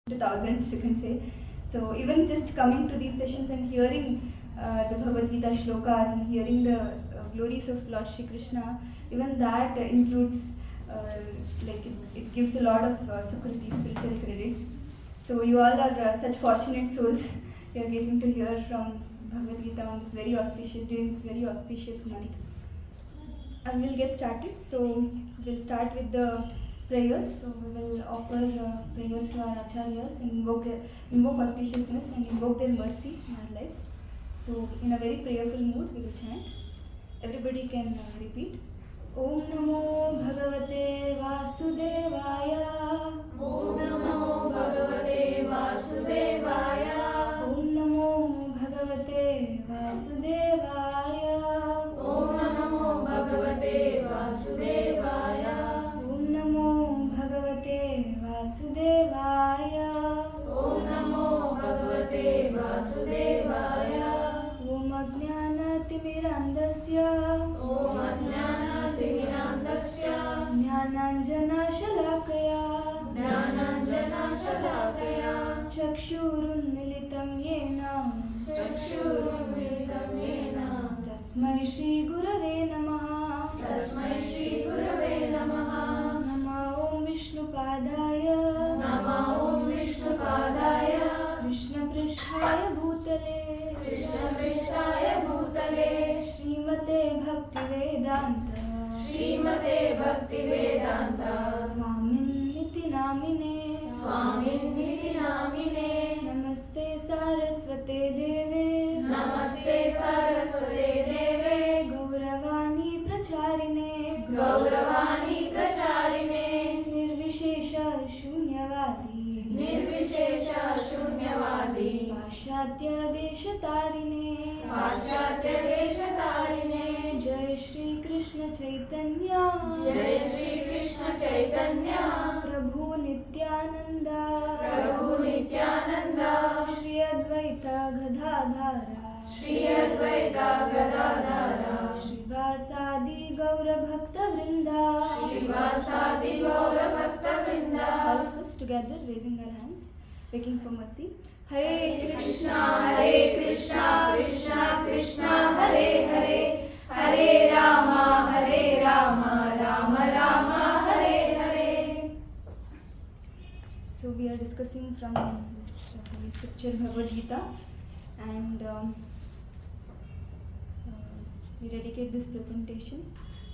to thousands, you can say. So even just coming to these sessions and hearing the Bhagavad Gita shlokas and hearing the glories of Lord Shri Krishna, even that includes it gives a lot of sukriti, spiritual credits. So you all are such fortunate souls. You are getting to hear from Bhagavad Gita on this during this very auspicious month. And we'll get started. So we'll start with the prayers. So we will offer prayers to our acharyas, invoke auspiciousness and invoke their mercy in our lives. So in a very prayerful mood we will chant. Everybody can repeat. Om Namo Bhagavate Vasudevaya. Om Namo Bhagavate Vasudevaya. Om Namo Bhagavate Vasudevaya. Om Namo Bhagavate Vasudevaya. Om Namo Bhagavate Vasudevaya. Om Namo Bhagavate Vasudevaya. Om Ajnanaatimirandasya. Om Ajnanaatimirandasya. Jnananjana Shalakaya. Jnananjana Shalakaya. Chakshurunmilitam Yena. Chakshurunmilitam Yena. Tasmai Shri Gurave Namaha. Tasmai Shri Gurave Namaha. Nama Om Vishnupadaya. Nama Om Vishnupadaya. Krishna Pristhaya Bhutale. Krishna Prishtaya Bhutale. Srimate Bhaktivedanta. Srimate Bhaktivedanta. Swaminiti Namine. Swaminiti Namine. Namaste Saraswate Deve. Namaste Saraswate Deve. Gauravani Pracharine. Gauravani Pracharine. Nirvishesha Shunyavadi. Nirvishesha Shunyavadi. Pashatya Deshatarine. Pashatya Deshatarine. Jai Shri Krishna Chaitanya. Jai Shri Krishna Chaitanya. Prabhu Nityananda. Prabhu Nityananda. Shri Advaita Gadadhara. Shri Advaita Gadadhara. Shrivasadi Gaura Bhakta Vrinda. Shivasadi Gaura Bhakta Vrinda. All of us together raising our hands, begging for mercy. Hare Krishna, Hare Krishna, Krishna Krishna, Hare Hare, Hare Rama, Hare Rama, Rama Rama, Hare Hare. So we are discussing from this holy scripture Bhagavad Gita, and we dedicate this presentation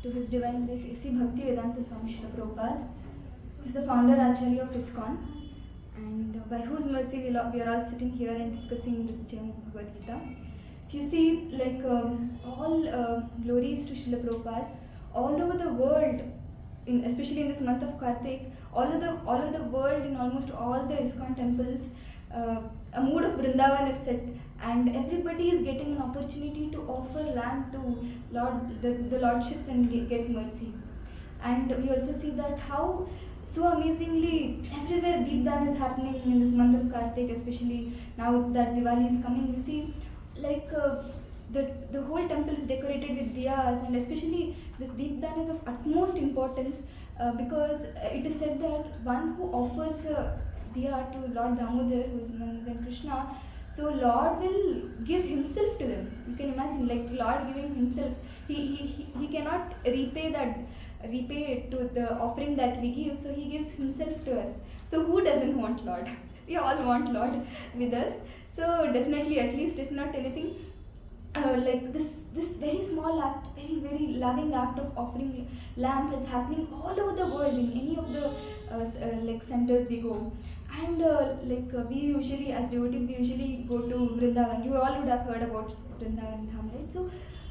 to His Divine Grace A.C. Bhaktivedanta Swami Srila Prabhupada. He is the founder Acharya of ISKCON, and by whose mercy we are all sitting here and discussing this gem of Bhagavad Gita. If you see, all glories to Srila Prabhupada, all over the world, especially in this month of Kartik, all over the world, in almost all the ISKCON temples, a mood of Vrindavan is set, and everybody is getting an opportunity to offer lamb to the lordships and get mercy. And we also see that how so amazingly everywhere Deepdan is happening in this month of Kartik, especially now that Diwali is coming. We see the whole temple is decorated with diyas, and especially this Deepdan is of utmost importance because it is said that one who offers a diya to Lord Damodar, who is none other than Krishna, so Lord will give himself to them. You can imagine, Lord giving himself. He cannot repay to the offering that we give, so he gives himself to us. So who doesn't want Lord? We all want Lord with us. So definitely, at least if not anything, this very small act, very very loving act of offering lamb is happening all over the world in any of the centers we go. And we usually, as devotees, we usually go to Vrindavan. You all would have heard about Vrindavan Dham, right? So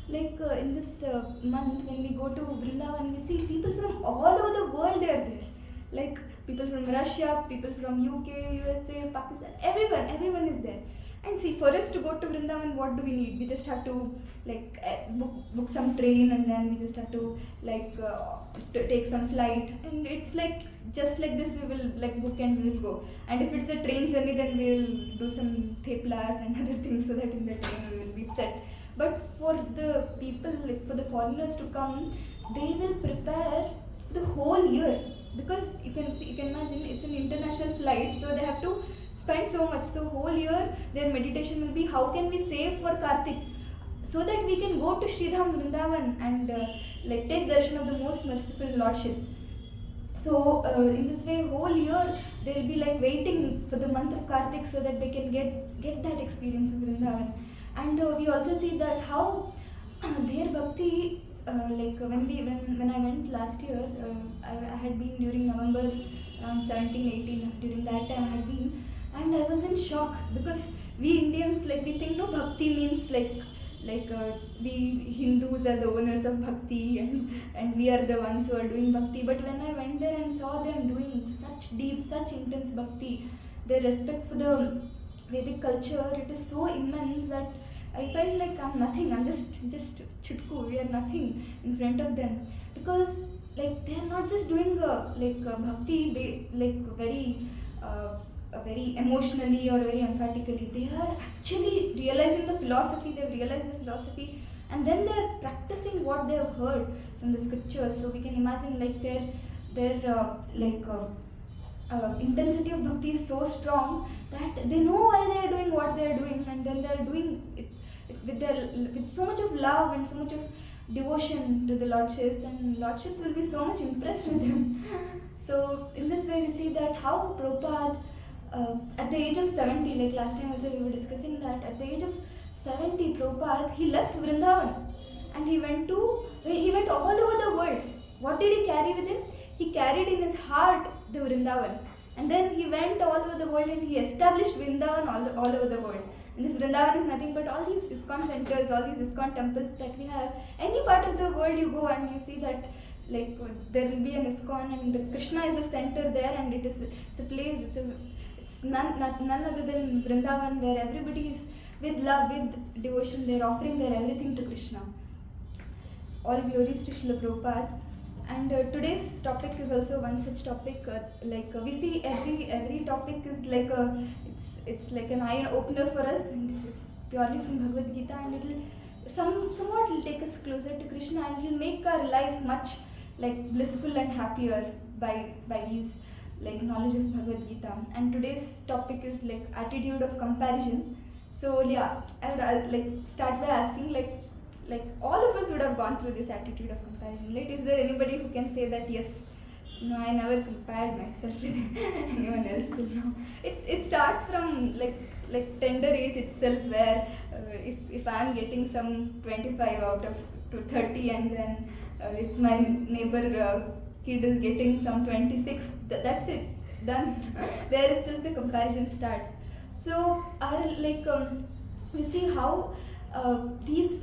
in this month, when we go to Vrindavan, we see people from all over the world are there. People from Russia, people from UK, USA, Pakistan, everyone is there. And see, for us to go to Vrindavan, what do we need? We just have to book some train, and then we just have to take some flight, and it's just like this we will book and we will go. And if it's a train journey, then we will do some theplas and other things so that in the train we will be set. But for the people, for the foreigners to come, they will prepare for the whole year. because you can imagine it's an international flight, so they have to spend so much. So whole year their meditation will be how can we save for Kartik, so that we can go to Sridham Vrindavan and like take darshan of the most merciful lordships. So in this way, whole year they'll be like waiting for the month of Kartik so that they can get that experience of Vrindavan. And we also see that how their bhakti, like when I went last year, I had been during November around 17, 18. During that time I had been, and I was in shock because we Indians, like, we think no, bhakti means like we Hindus are the owners of bhakti, and we are the ones who are doing bhakti. But when I went there and saw them doing such deep, such intense bhakti, their respect for the Vedic culture, it is so immense that I felt like I'm nothing. I'm just chutku. We are nothing in front of them, because like they are not just doing bhakti very emotionally or very emphatically. They are actually realizing the philosophy. They've realized the philosophy, and then they're practicing what they have heard from the scriptures. So we can imagine like their intensity of bhakti is so strong that they know why they are doing what they are doing, and then they are doing it with so much of love and so much of devotion to the lordships, and lordships will be so much impressed with them. So in this way we see that how Prabhupada, at the age of 70, like last time also we were discussing that, at the age of 70, Prabhupada, he left Vrindavan and he went all over the world. What did he carry with him? He carried in his heart the Vrindavan. And then he went all over the world and he established Vrindavan all over the world. And this Vrindavan is nothing but all these ISKCON centers, all these ISKCON temples that we have. Any part of the world you go and you see that, like, there will be an ISKCON and the Krishna is the center there, and it's a place, it's none other than Vrindavan, where everybody is with love, with devotion, they're offering their everything to Krishna. All glories to Srila Prabhupada. And today's topic is also one such topic. We see every topic is like it's like an eye opener for us, and it's purely from Bhagavad Gita, and somewhat will take us closer to Krishna, and it will make our life much like blissful and happier by these like knowledge of Bhagavad Gita. And today's topic is like attitude of comparison. So yeah, I'll like start by asking like all of us would have gone through this attitude of comparison. Like, is there anybody who can say that yes, no, I never compared myself with anyone else till now? It starts from like tender age itself, where if I'm getting some 25 out of to 30, and then if my neighbor kid is getting some 26, that's it, done. There itself the comparison starts. So we see how this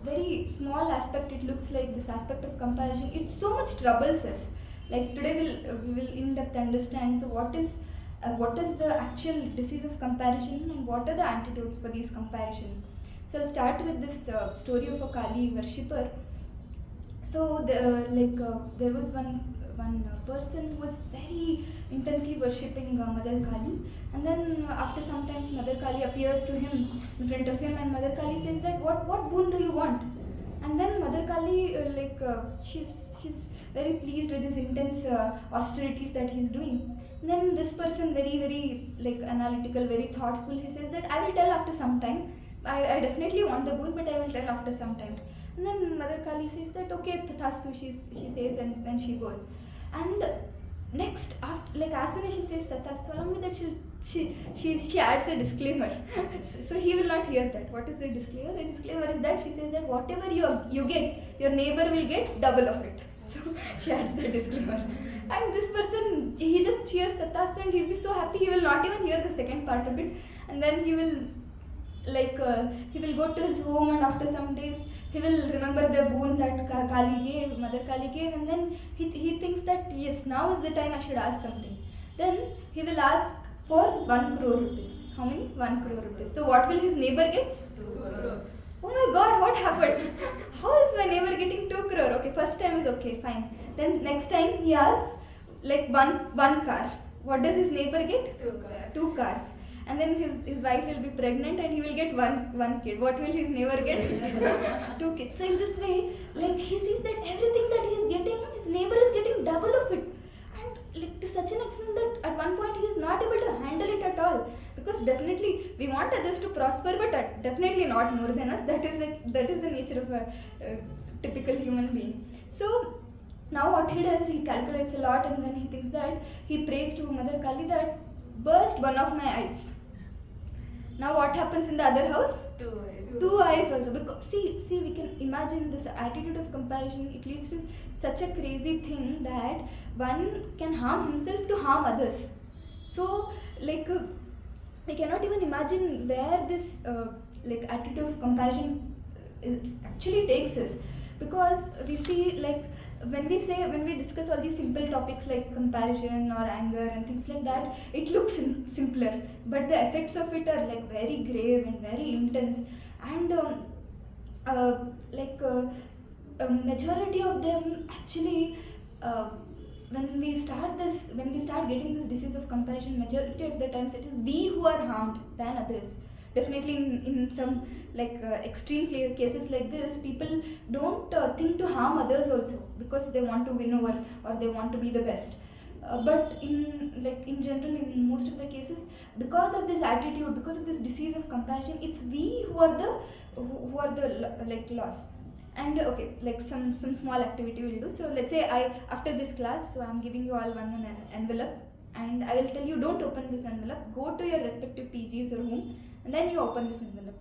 very small aspect, it looks like this aspect of comparison, it so much troubles us. Like today we will in depth understand, so what is the actual disease of comparison, and what are the antidotes for these comparison. So I'll start with this story of a Kali worshipper. So there was one person who was very intensely worshipping Mother Kali, and then after some time Mother Kali appears to him in front of him, and Mother Kali says that what boon do you want? And then Mother Kali she's very pleased with his intense austerities that he's doing. And then this person, very very like analytical, very thoughtful, he says that I will tell after some time. I definitely want the boon, but I will tell after some time. And then Mother Kali says that okay, tathastu, she says, and then she goes. And next, after, like as soon as she says tathastu, along with that she adds a disclaimer. So he will not hear that. What is the disclaimer? The disclaimer is that she says that whatever you get, your neighbor will get double of it. So she adds the disclaimer. And this person, he just hears tathastu and he'll be so happy, he will not even hear the second part of it. And then he will go to his home, and after some days he will remember the boon that Mother Kali gave, and then he thinks that yes, now is the time I should ask something. Then he will ask for 1 crore rupees. How many? 1 crore rupees. So what will his neighbor get? 2 crores. Oh my God, what happened? How is my neighbor getting 2 crore? Okay, first time is okay, fine. Then next time he asks like one car. What does his neighbor get? 2 cars. 2 cars. And then his wife will be pregnant and he will get one kid. What will his neighbor get? 2 kids. So in this way, like he sees that everything that he is getting, his neighbor is getting double of it. And like to such an extent that at one point he is not able to handle it at all. definitely we want others to prosper, but definitely not more than us. That is the nature of a typical human being. So now what he does, he calculates a lot, and then he thinks that he prays to Mother Kali that burst one of my eyes. Now what happens in the other house? Two eyes also. Because see, we can imagine this attitude of comparison. It leads to such a crazy thing that one can harm himself to harm others. So we cannot even imagine where this attitude of comparison actually takes us, because we see when we discuss all these simple topics like comparison or anger and things like that, it looks simpler, but the effects of it are very grave and very intense, and majority of them actually, when we start getting this disease of comparison, majority of the times it is we who are harmed than others. Definitely in some extreme cases like this, people don't think to harm others also, because they want to win over or they want to be the best. But in general, in most of the cases, because of this attitude, because of this disease of comparison, it's we who are the lost. And okay, some small activity we'll do. So let's say after this class, so I'm giving you all one envelope, and I will tell you, don't open this envelope, go to your respective PGs or home, and then you open this envelope.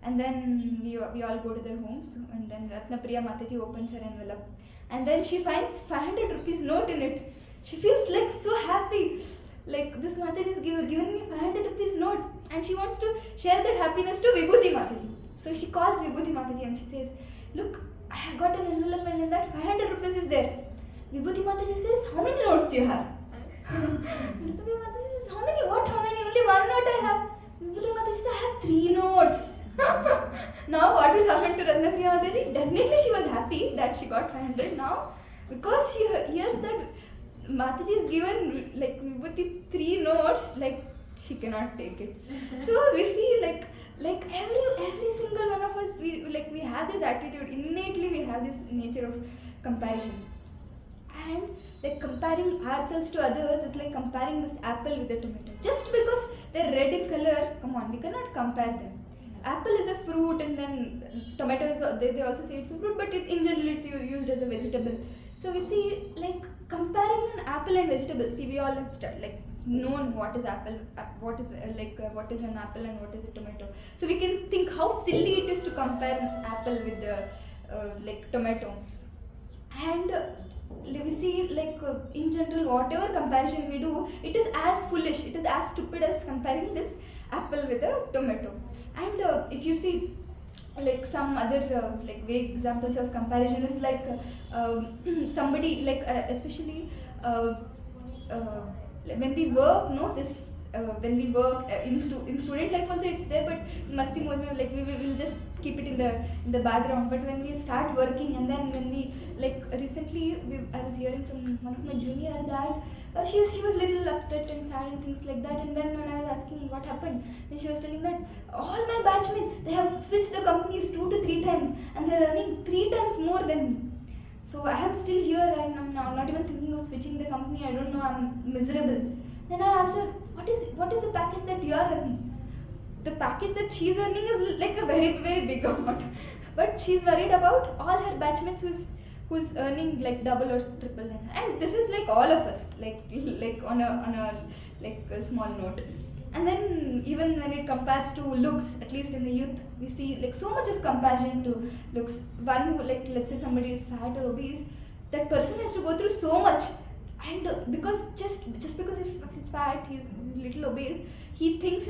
And then we all go to their homes, and then Ratnapriya Mataji opens her envelope, and then she finds 500 rupees note in it. She feels so happy, this Mataji has given me 500 rupees note, and she wants to share that happiness to Vibhuti Mataji. So she calls Vibhuti Mataji and she says, look, I have got an envelope and in that 500 rupees is there. Vibhuti Mataji says, how many notes you have? Vibhuti Mataji says, how many? What? How many? Only one note I have. Vibhuti Mataji says, I have 3 notes. Now what will happen to Ratnapriya Mataji? Definitely she was happy that she got 500 now, because she hears that Mataji has given Vibhuti 3 notes, she cannot take it. So we see every single one of us, we have this attitude, innately we have this nature of comparison. And comparing ourselves to others is like comparing this apple with a tomato. Just because they're red in color, come on, we cannot compare them. Apple is a fruit, and then tomato is, they also say it's a fruit, but in general it's used as a vegetable. So we see comparing an apple and vegetable. See, we all have known what is apple, what is what is an apple and what is a tomato. So we can think how silly it is to compare an apple with the tomato. And we see in general, whatever comparison we do, it is as foolish, it is as stupid as comparing this apple with a tomato. And if you see some other vague examples of comparison is somebody especially when we work, when we work in student life also it's there, but masti mode mein we will just keep it in the background. But when we start working, and then when we recently I was hearing from one of my junior that she was little upset and sad and things like that. And then when I was asking what happened, then she was telling that all my batchmates, they have switched the companies 2 to 3 times and they're earning 3 times more than me. So I am still here and I'm not even thinking of switching the company. I don't know, I'm miserable. Then I asked her, what is the package that you are earning? The package that she's earning is a very, very big amount. But she's worried about all her batchmates who's earning double or triple than her. And this is all of us, on a small note. And then even when it compares to looks, at least in the youth, we see so much of comparison to looks. One who let's say somebody is fat or obese, that person has to go through so much, and because just because he's fat, he's little obese, he thinks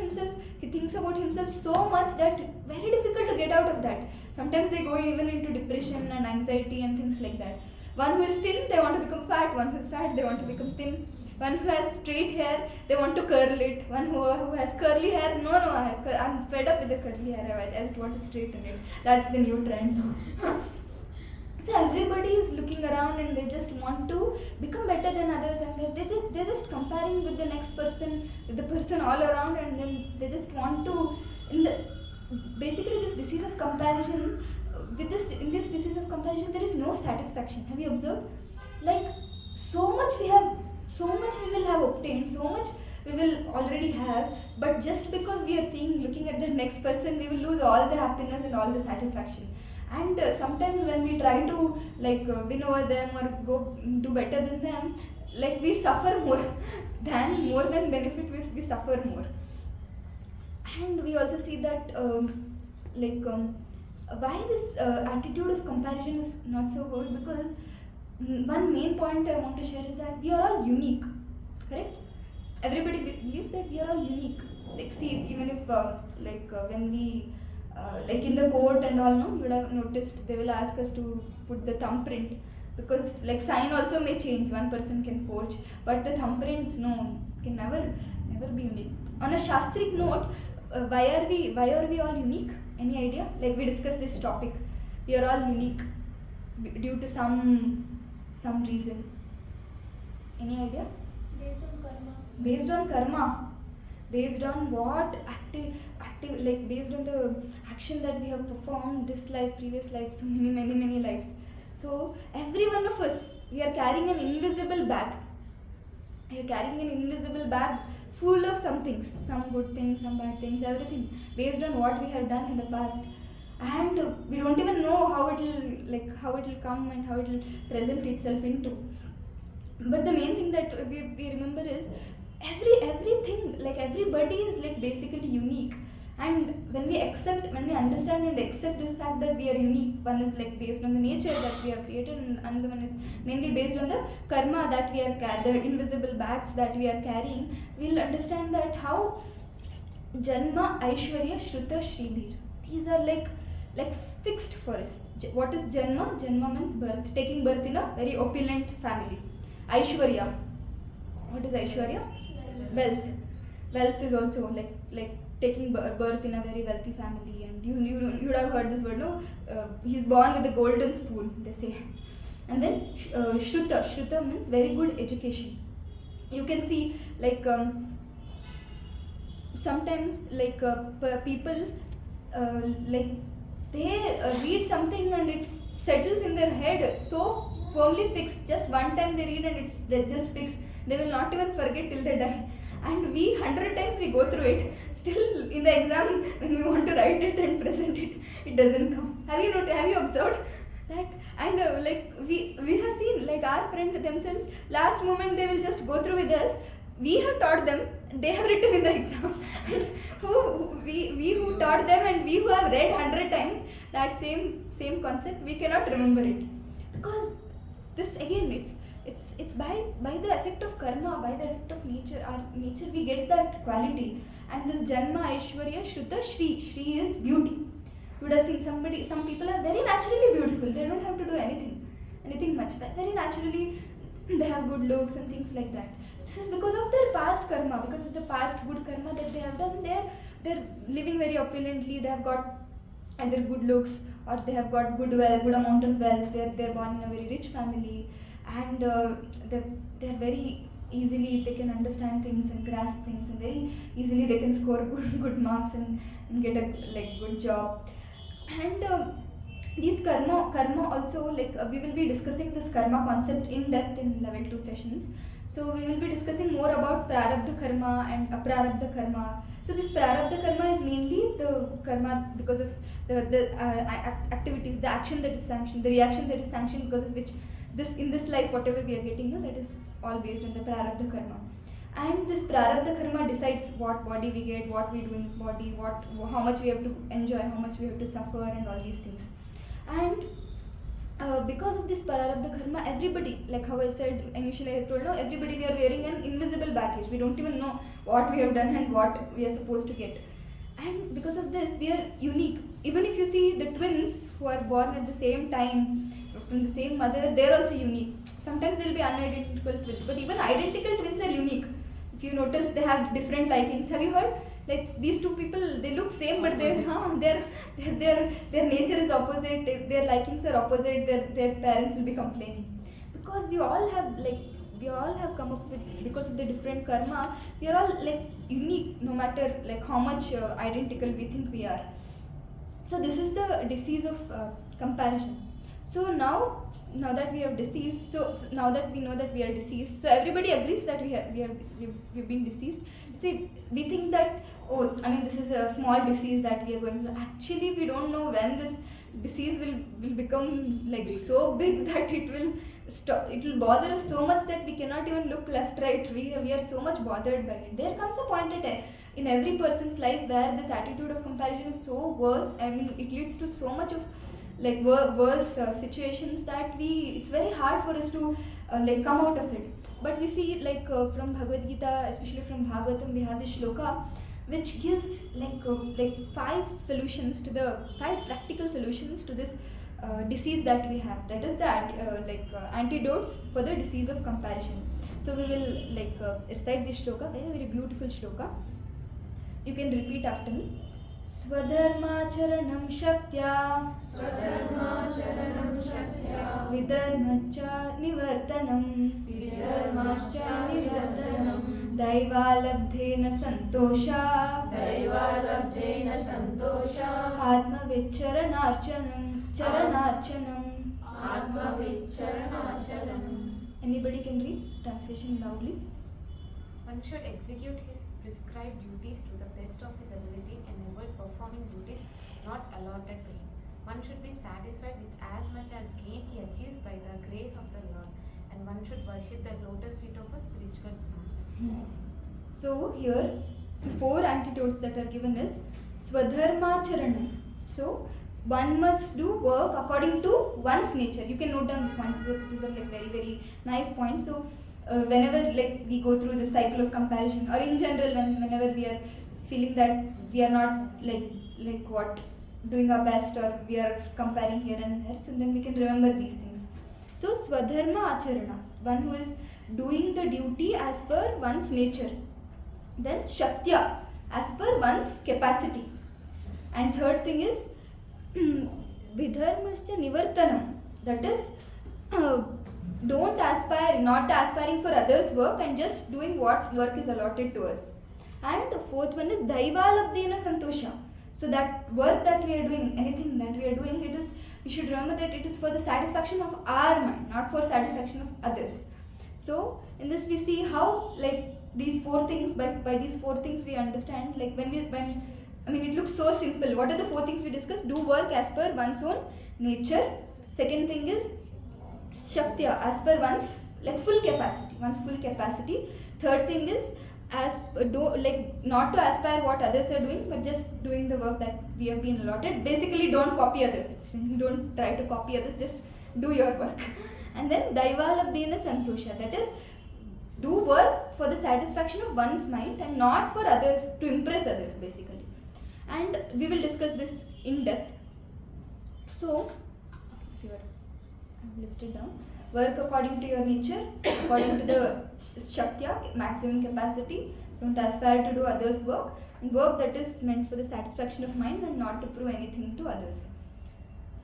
about himself so much that very difficult to get out of that. Sometimes they go even into depression and anxiety and things like that. One who is thin, they want to become fat. One who is fat, they want to become thin. One who has straight hair, they want to curl it. One who has curly hair, no, I'm fed up with the curly hair, I just want to straighten it. That's the new trend now. So everybody is looking around and they just want to become better than others, and they're just comparing with the next person, with the person all around, and then they just want to, basically this disease of comparison, in this disease of comparison there is no satisfaction. Have you observed? So much we will have obtained, so much we will already have, but just because we are looking at the next person, we will lose all the happiness and all the satisfaction. And sometimes when we try to win over them or go do better than them, like we suffer more than benefit. We suffer more. And we also see that why this attitude of comparison is not so good, because one main point I want to share is that we are all unique, correct? Everybody believes that we are all unique. Like, see, even if when we like in the court and all, no, you would have noticed they will ask us to put the thumbprint, because like sign also may change, one person can forge, but the thumbprints, no, can never be unique. On a shastric note, why are we all unique? Any idea? Like, we discussed this topic, we are all unique due to some reason. Any idea? Based on karma. Based on karma. Based on what? Active, like based on the action that we have performed this life, previous life, so many lives. So every one of us, we are carrying an invisible bag. We are carrying an invisible bag full of some things, some good things, some bad things, everything based on what we have done in the past. And we don't even know how it will come and how it will present itself into. But the main thing that we remember is everything, like everybody is like basically unique. And when we understand and accept this fact that we are unique, one is like based on the nature that we are created, and another one is mainly based on the karma that we are the invisible bags that we are carrying, we'll understand that how Janma, Aishwarya, Shruta, Sridhir, these are like fixed for us. What is Janma? Janma means birth, taking birth in a very opulent family. Aishwarya, what is Aishwarya? Wealth. Wealth is also like taking birth in a very wealthy family. And you would have heard this word, no? He's born with a golden spoon, they say. And then Shruta. Shruta means very good education. You can see like sometimes like people like they read something and it settles in their head so firmly fixed. Just one time they read and they're just fixed. They will not even forget till they die. And we 100 times we go through it. Still in the exam when we want to write it and present it, it doesn't come. Have you observed that? And we have seen like our friend themselves, last moment they will just go through with us. We have taught them, they have written in the exam. And we who taught them and we who have read 100 times that same concept, we cannot remember it. Because this again, it's by the effect of karma, by the effect of nature. Our nature, we get that quality. And this Janma, Aishwarya, Shruta, Shri is beauty. You would have seen some people are very naturally beautiful. They don't have to do anything much. But very naturally, they have good looks and things like that. This is because of their past karma, because of the past good karma that they have done. They're living very opulently. They have got either good looks or they have got good amount of wealth. They're born in a very rich family, and they're very easily, they can understand things and grasp things, and very easily they can score good marks and get a good job. And these karma also, we will be discussing this karma concept in depth in level 2 sessions. So we will be discussing more about prarabdha karma and aprarabdha karma. So this prarabdha karma is mainly the karma because of the activities, the action that is sanctioned, the reaction that is sanctioned, because of which in this life whatever we are getting, that is all based on the prarabdha karma. And this prarabdha karma decides what body we get, what we do in this body, how much we have to enjoy, how much we have to suffer, and all these things. And because of this prarabdha karma, everybody, like how I said initially, I told, no, everybody, we are wearing an invisible baggage. We don't even know what we have done and what we are supposed to get. And because of this, we are unique. Even if you see the twins who are born at the same time from the same mother, they are also unique. Sometimes there will be unidentical twins, but even identical twins are unique. If you notice, they have different likings. Have you heard? Like these two people, they look same, but their nature is opposite. Their likings are opposite. Their parents will be complaining, because we all have come up with, because of the different karma, we are all unique, no matter how much identical we think we are. So this is the disease of comparison. So now that we have deceased, so now that we know that we are deceased, so everybody agrees that we've been deceased. See, we think that, oh, I mean, this is a small disease that we are going through. Actually, we don't know when this disease will become like so big that it will stop. It will bother us so much that we cannot even look left, right. We are so much bothered by it. There comes a point in every person's life where this attitude of comparison is so worse. I mean, it leads to so much of like worse situations that it's very hard for us to like come out of it. But we see like from Bhagavad Gita, especially from Bhagavatam, we have this shloka which gives like five practical solutions to this disease that we have. That is the antidotes for the disease of comparison. So we will recite this shloka, very very beautiful shloka. You can repeat after me. स्वधर्माचरणं शक्त्या विधर्मश्च निवर्तनं दैवालब्धेन सन्तोषात् आत्मविच्चरणार्चनम् Anybody can read? Translation loudly. One should execute his prescribed duties to the best of his ability and avoid performing duties not allotted to him. One should be satisfied with as much as gain he achieves by the grace of the Lord, and one should worship the lotus feet of a spiritual master. So here, the four antidotes that are given is Swadharmacharana. So one must do work according to one's nature. You can note down these points. These are like very very nice points. So whenever like we go through this cycle of comparison, or in general whenever we are feeling that we are not doing our best, or we are comparing here and there, so then we can remember these things. So Swadharma Acharana, one who is doing the duty as per one's nature. Then Shaktya, as per one's capacity. And third thing is Vidharmascha Nivartanam, that is not aspiring for others' work and just doing what work is allotted to us. And the fourth one is Daivalabdena Santosha. So that work that we are doing, anything that we are doing, we should remember that it is for the satisfaction of our mind, not for satisfaction of others. So in this we see how these four things, by these four things we understand, it looks so simple. What are the four things we discussed? Do work as per one's own nature. Second thing is Shaktya, as per one's full capacity. Third thing is not to aspire what others are doing, but just doing the work that we have been allotted. Basically, don't copy others. Don't try to copy others. Just do your work. And then Daivalabdena Santosha, that is, do work for the satisfaction of one's mind and not for others, to impress others basically. And we will discuss this in depth. So, I've listed down. Work according to your nature, according to the Shaktya, maximum capacity. Don't aspire to do others' work. And work that is meant for the satisfaction of mind and not to prove anything to others.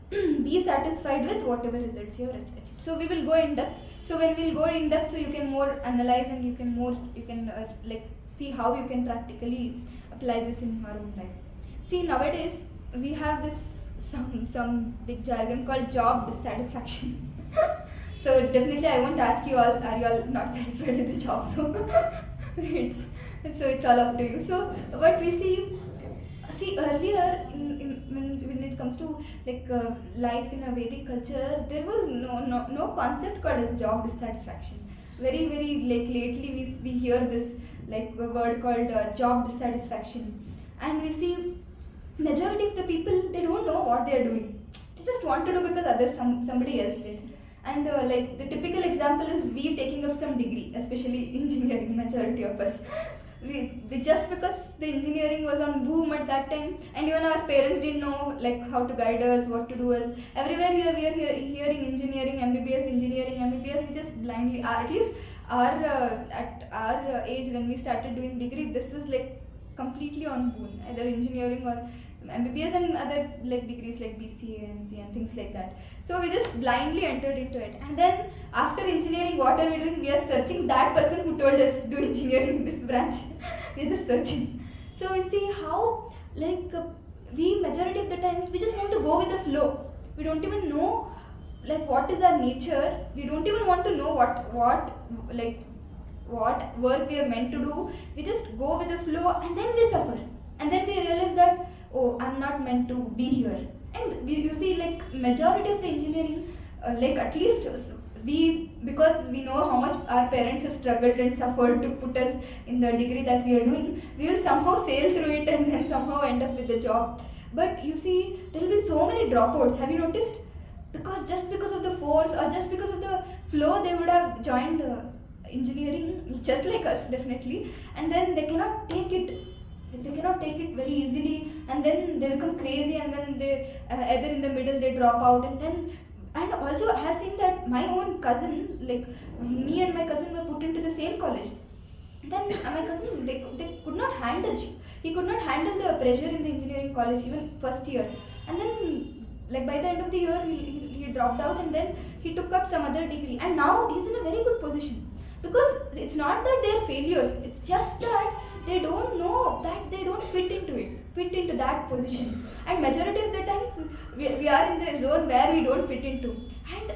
Be satisfied with whatever results you have achieved. So we will go in depth. So when we will go in depth, so you can more analyze and you can see how you can practically apply this in your own life. See, nowadays we have this some big jargon called job dissatisfaction. So definitely I won't ask you all, are you all not satisfied with the job? So it's all up to you. So what we see earlier when it comes to life in a Vedic culture, there was no concept called as job dissatisfaction. Very very lately we hear this a word called job dissatisfaction, and we see majority of the people, they don't know what they are doing. They just want to do because somebody else did. And the typical example is we taking up some degree, especially engineering, majority of us. We just because the engineering was on boom at that time, and even our parents didn't know how to guide us, what to do us. Everywhere here we are hearing engineering, MBBS, we just blindly, at least at our age when we started doing degree, this was completely on boom, either engineering or MBBS and other degrees like BCA, MC and things like that. So we just blindly entered into it, and then after engineering, what are we doing? We are searching that person who told us do engineering in this branch. We are just searching. So we see how we majority of the times we just want to go with the flow. We don't even know like what is our nature, we don't even want to know what work we are meant to do. We just go with the flow, and then we suffer, and then we realize that, oh, I'm not meant to be here. And you see, like majority of the engineering, like at least we, because we know how much our parents have struggled and suffered to put us in the degree that we are doing, we will somehow sail through it and then somehow end up with the job. But you see, there will be so many dropouts. Have you noticed? Because just because of the force or just because of the flow, they would have joined engineering, just like us, definitely, and then they cannot take it. They cannot take it very easily, and then they become crazy, and then they either in the middle they drop out, and also I have seen that my own cousin, like me and my cousin were put into the same college. Then my cousin, they could not handle, he could not handle the pressure in the engineering college, even first year. And then, like by the end of the year, he dropped out, and then he took up some other degree, and now he's in a very good position. Because it's not that they're failures, it's just that they don't know that they don't fit into that position. And majority of the times we are in the zone where we don't fit into. And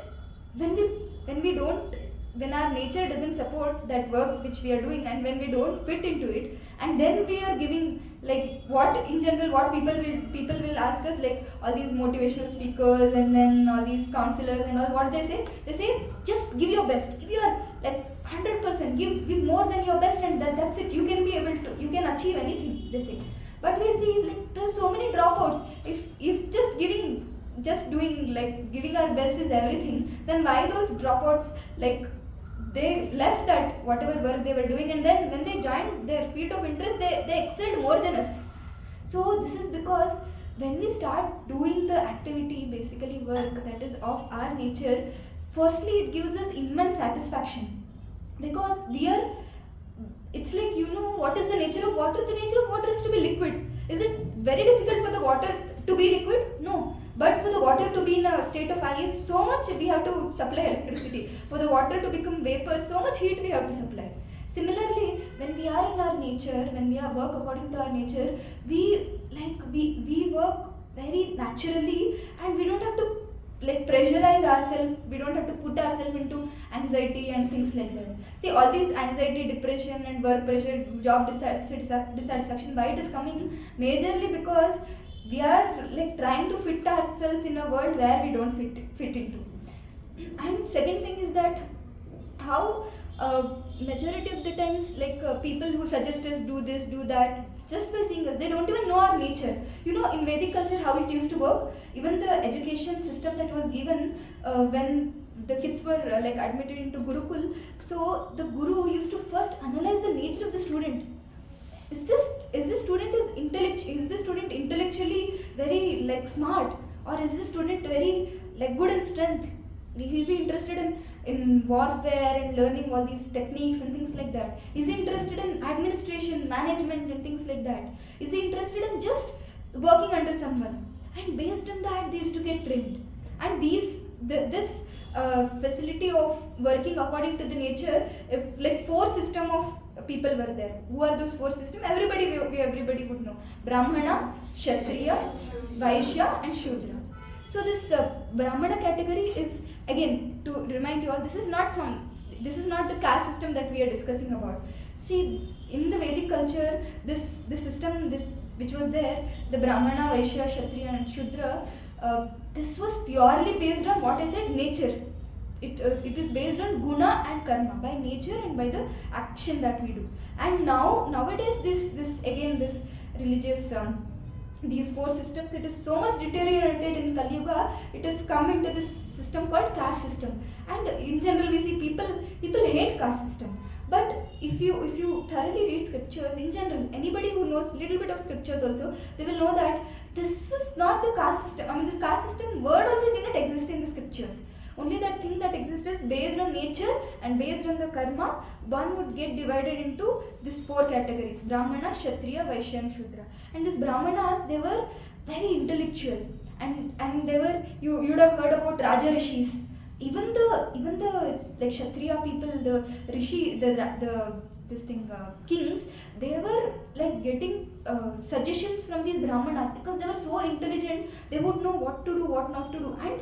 when our nature doesn't support that work which we are doing, and when we don't fit into it, and then we are giving, like what in general what people will ask us, like all these motivational speakers and then all these counselors and all, what they say, just give your best, give your like 100%, give more than your best, and that's it, you can achieve anything, they say. But we see, like there's so many dropouts. If just doing like giving our best is everything, then why those dropouts, like they left that whatever work they were doing, and then when they joined their field of interest, they excelled more than us. So this is because when we start doing the activity, basically work that is of our nature, firstly it gives us immense satisfaction, because it's like, what is the nature of water? The nature of water is to be liquid. Is it very difficult for the water to be liquid? No. But for the water to be in a state of ice, so much we have to supply electricity. For the water to become vapor, so much heat we have to supply. Similarly, when we are in our nature, when we are work according to our nature, we work very naturally, and we don't have to like pressurize ourselves, we don't have to put ourselves into anxiety and things like that. See, all these anxiety, depression and work pressure, job dissatisfaction, why it is coming? Majorly because we are like trying to fit ourselves in a world where we don't fit into. And second thing is that how majority of the times, like people who suggest us do this, do that, just by seeing us, they don't even know our nature. In Vedic culture how it used to work, even the education system that was given when the kids were like admitted into Gurukul, so the guru used to first analyze the nature of the student. Is this student intellectually very like smart, or is this student very like good in strength? Is he interested in warfare and learning all these techniques and things like that? Is he interested in administration, management and things like that? Is he interested in just working under someone? And based on that, they used to get trained. And this facility of working according to the nature, if like 4 system of people were there. Who are those 4 systems? Everybody would know. Brahmana, Kshatriya, Vaishya and Shudra. So this Brahmana category is, again, to remind you all, this is not the caste system that we are discussing about. See, in the Vedic culture, this system, which was there, the Brahmana, Vaishya, Kshatriya and Shudra, this was purely based on what I said, nature. It is based on guna and karma, by nature and by the action that we do. And nowadays this religious these 4 systems, it is so much deteriorated in Kali Yuga. It has come into this system called caste system, and in general we see people hate caste system. But if you thoroughly read scriptures, in general, anybody who knows little bit of scriptures also, they will know that this was not the caste system. This caste system word also did not exist in the scriptures. Only that thing that exists is based on nature and based on the karma, one would get divided into these 4 categories: Brahmana, Kshatriya, Vaishya and Shudra. And these Brahmanas, they were very intellectual, and they were, you would have heard about Raja Rishis. Even the like Kshatriya people, the Rishi, kings, they were like getting suggestions from these Brahmanas, because they were so intelligent, they would know what to do, what not to do. And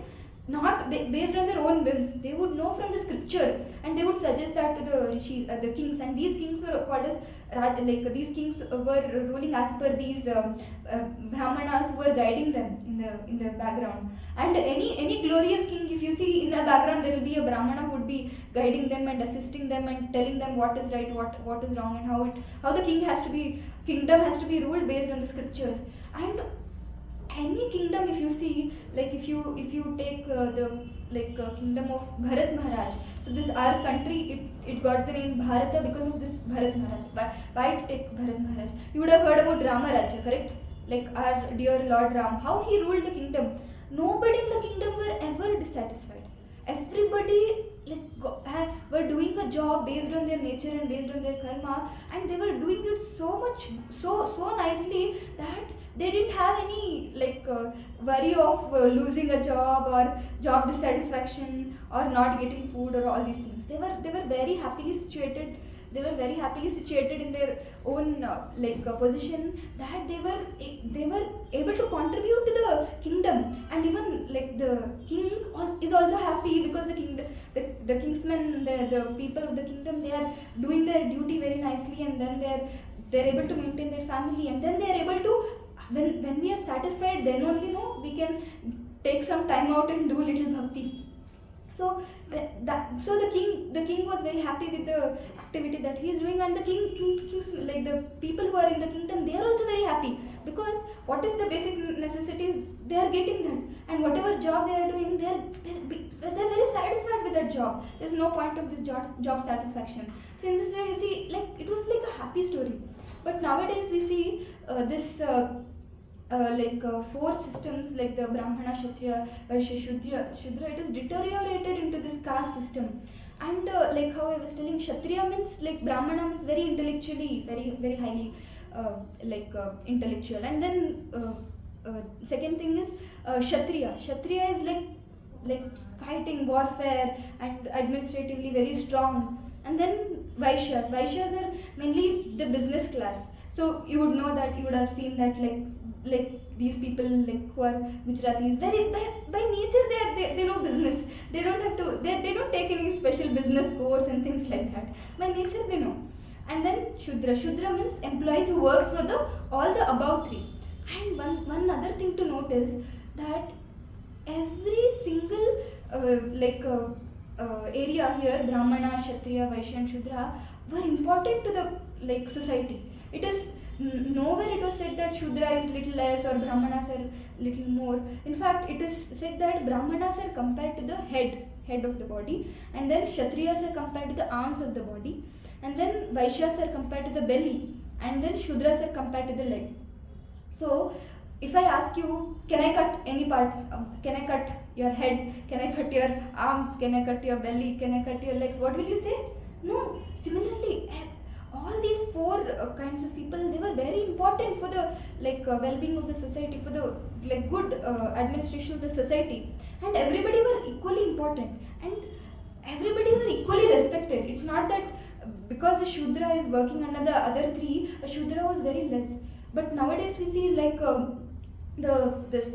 not based on their own whims. They would know from the scripture, and they would suggest that to the the kings. And these kings were called as these kings were ruling as per these brahmanas who were guiding them in the background. And any glorious king, if you see in the background, there will be a brahmana who would be guiding them and assisting them and telling them what is right, what is wrong, and how the kingdom has to be ruled based on the scriptures. And any kingdom, if you see, like if you take the kingdom of Bharat Maharaj. So this our country, it got the name Bharata because of this Bharat Maharaj. Why to take Bharat Maharaj? You would have heard about Rama Rajya, correct? Like our dear Lord Ram, how he ruled the kingdom. Nobody in the kingdom were ever dissatisfied. Everybody were doing a job based on their nature and based on their karma, and they were doing it so nicely that they didn't have any worry of losing a job or job dissatisfaction or not getting food or all these things. They were very happily situated. They were very happily situated in their own position, that they were able to contribute to the kingdom. And even the king is also happy because the kingsmen, the people of the kingdom, they are doing their duty very nicely, and then they're able to maintain their family, and then they are able to, when we are satisfied, then only we can take some time out and do little bhakti. So the king was very happy with the activity that he is doing, and the kings, like the people who are in the kingdom, they are also very happy, because what is the basic necessities, they are getting that, and whatever job they are doing, they're very satisfied with that job. There's no point of this job satisfaction. So in this way, we see it was like a happy story. But nowadays we see this. Four systems, like the Brahmana, Kshatriya, Vaishya, Shudra, it is deteriorated into this caste system. And how I was telling, Kshatriya means, like Brahmana means very intellectually, very highly intellectual. And then second thing is Kshatriya. Kshatriya is like fighting, warfare, and administratively very strong. And then Vaishyas are mainly the business class. So you would know that, you would have seen that like these people who are Gujaratis, very by nature they know business. They don't have to, they don't take any special business course and things like that. By nature they know. And then Shudra means employees who work for all the above three. And one other thing to note is that every single area here, Brahmana, Kshatriya, Vaishya and Shudra, were important to the society. It is nowhere it was said that Shudra is little less or Brahmanas are little more. In fact, it is said that Brahmanas are compared to the head of the body, and then Kshatriyas are compared to the arms of the body, and then Vaishyas are compared to the belly, and then Shudras are compared to the leg. So if I ask you, can I cut any part? Can I cut your head? Can I cut your arms? Can I cut your belly? Can I cut your legs? What will you say? No. Similarly, all these four kinds of people, they were very important for the well-being of the society, for the good administration of the society, and everybody were equally important, and everybody were equally respected. It's not that because a Shudra is working under the other three, a Shudra was very less. But nowadays we see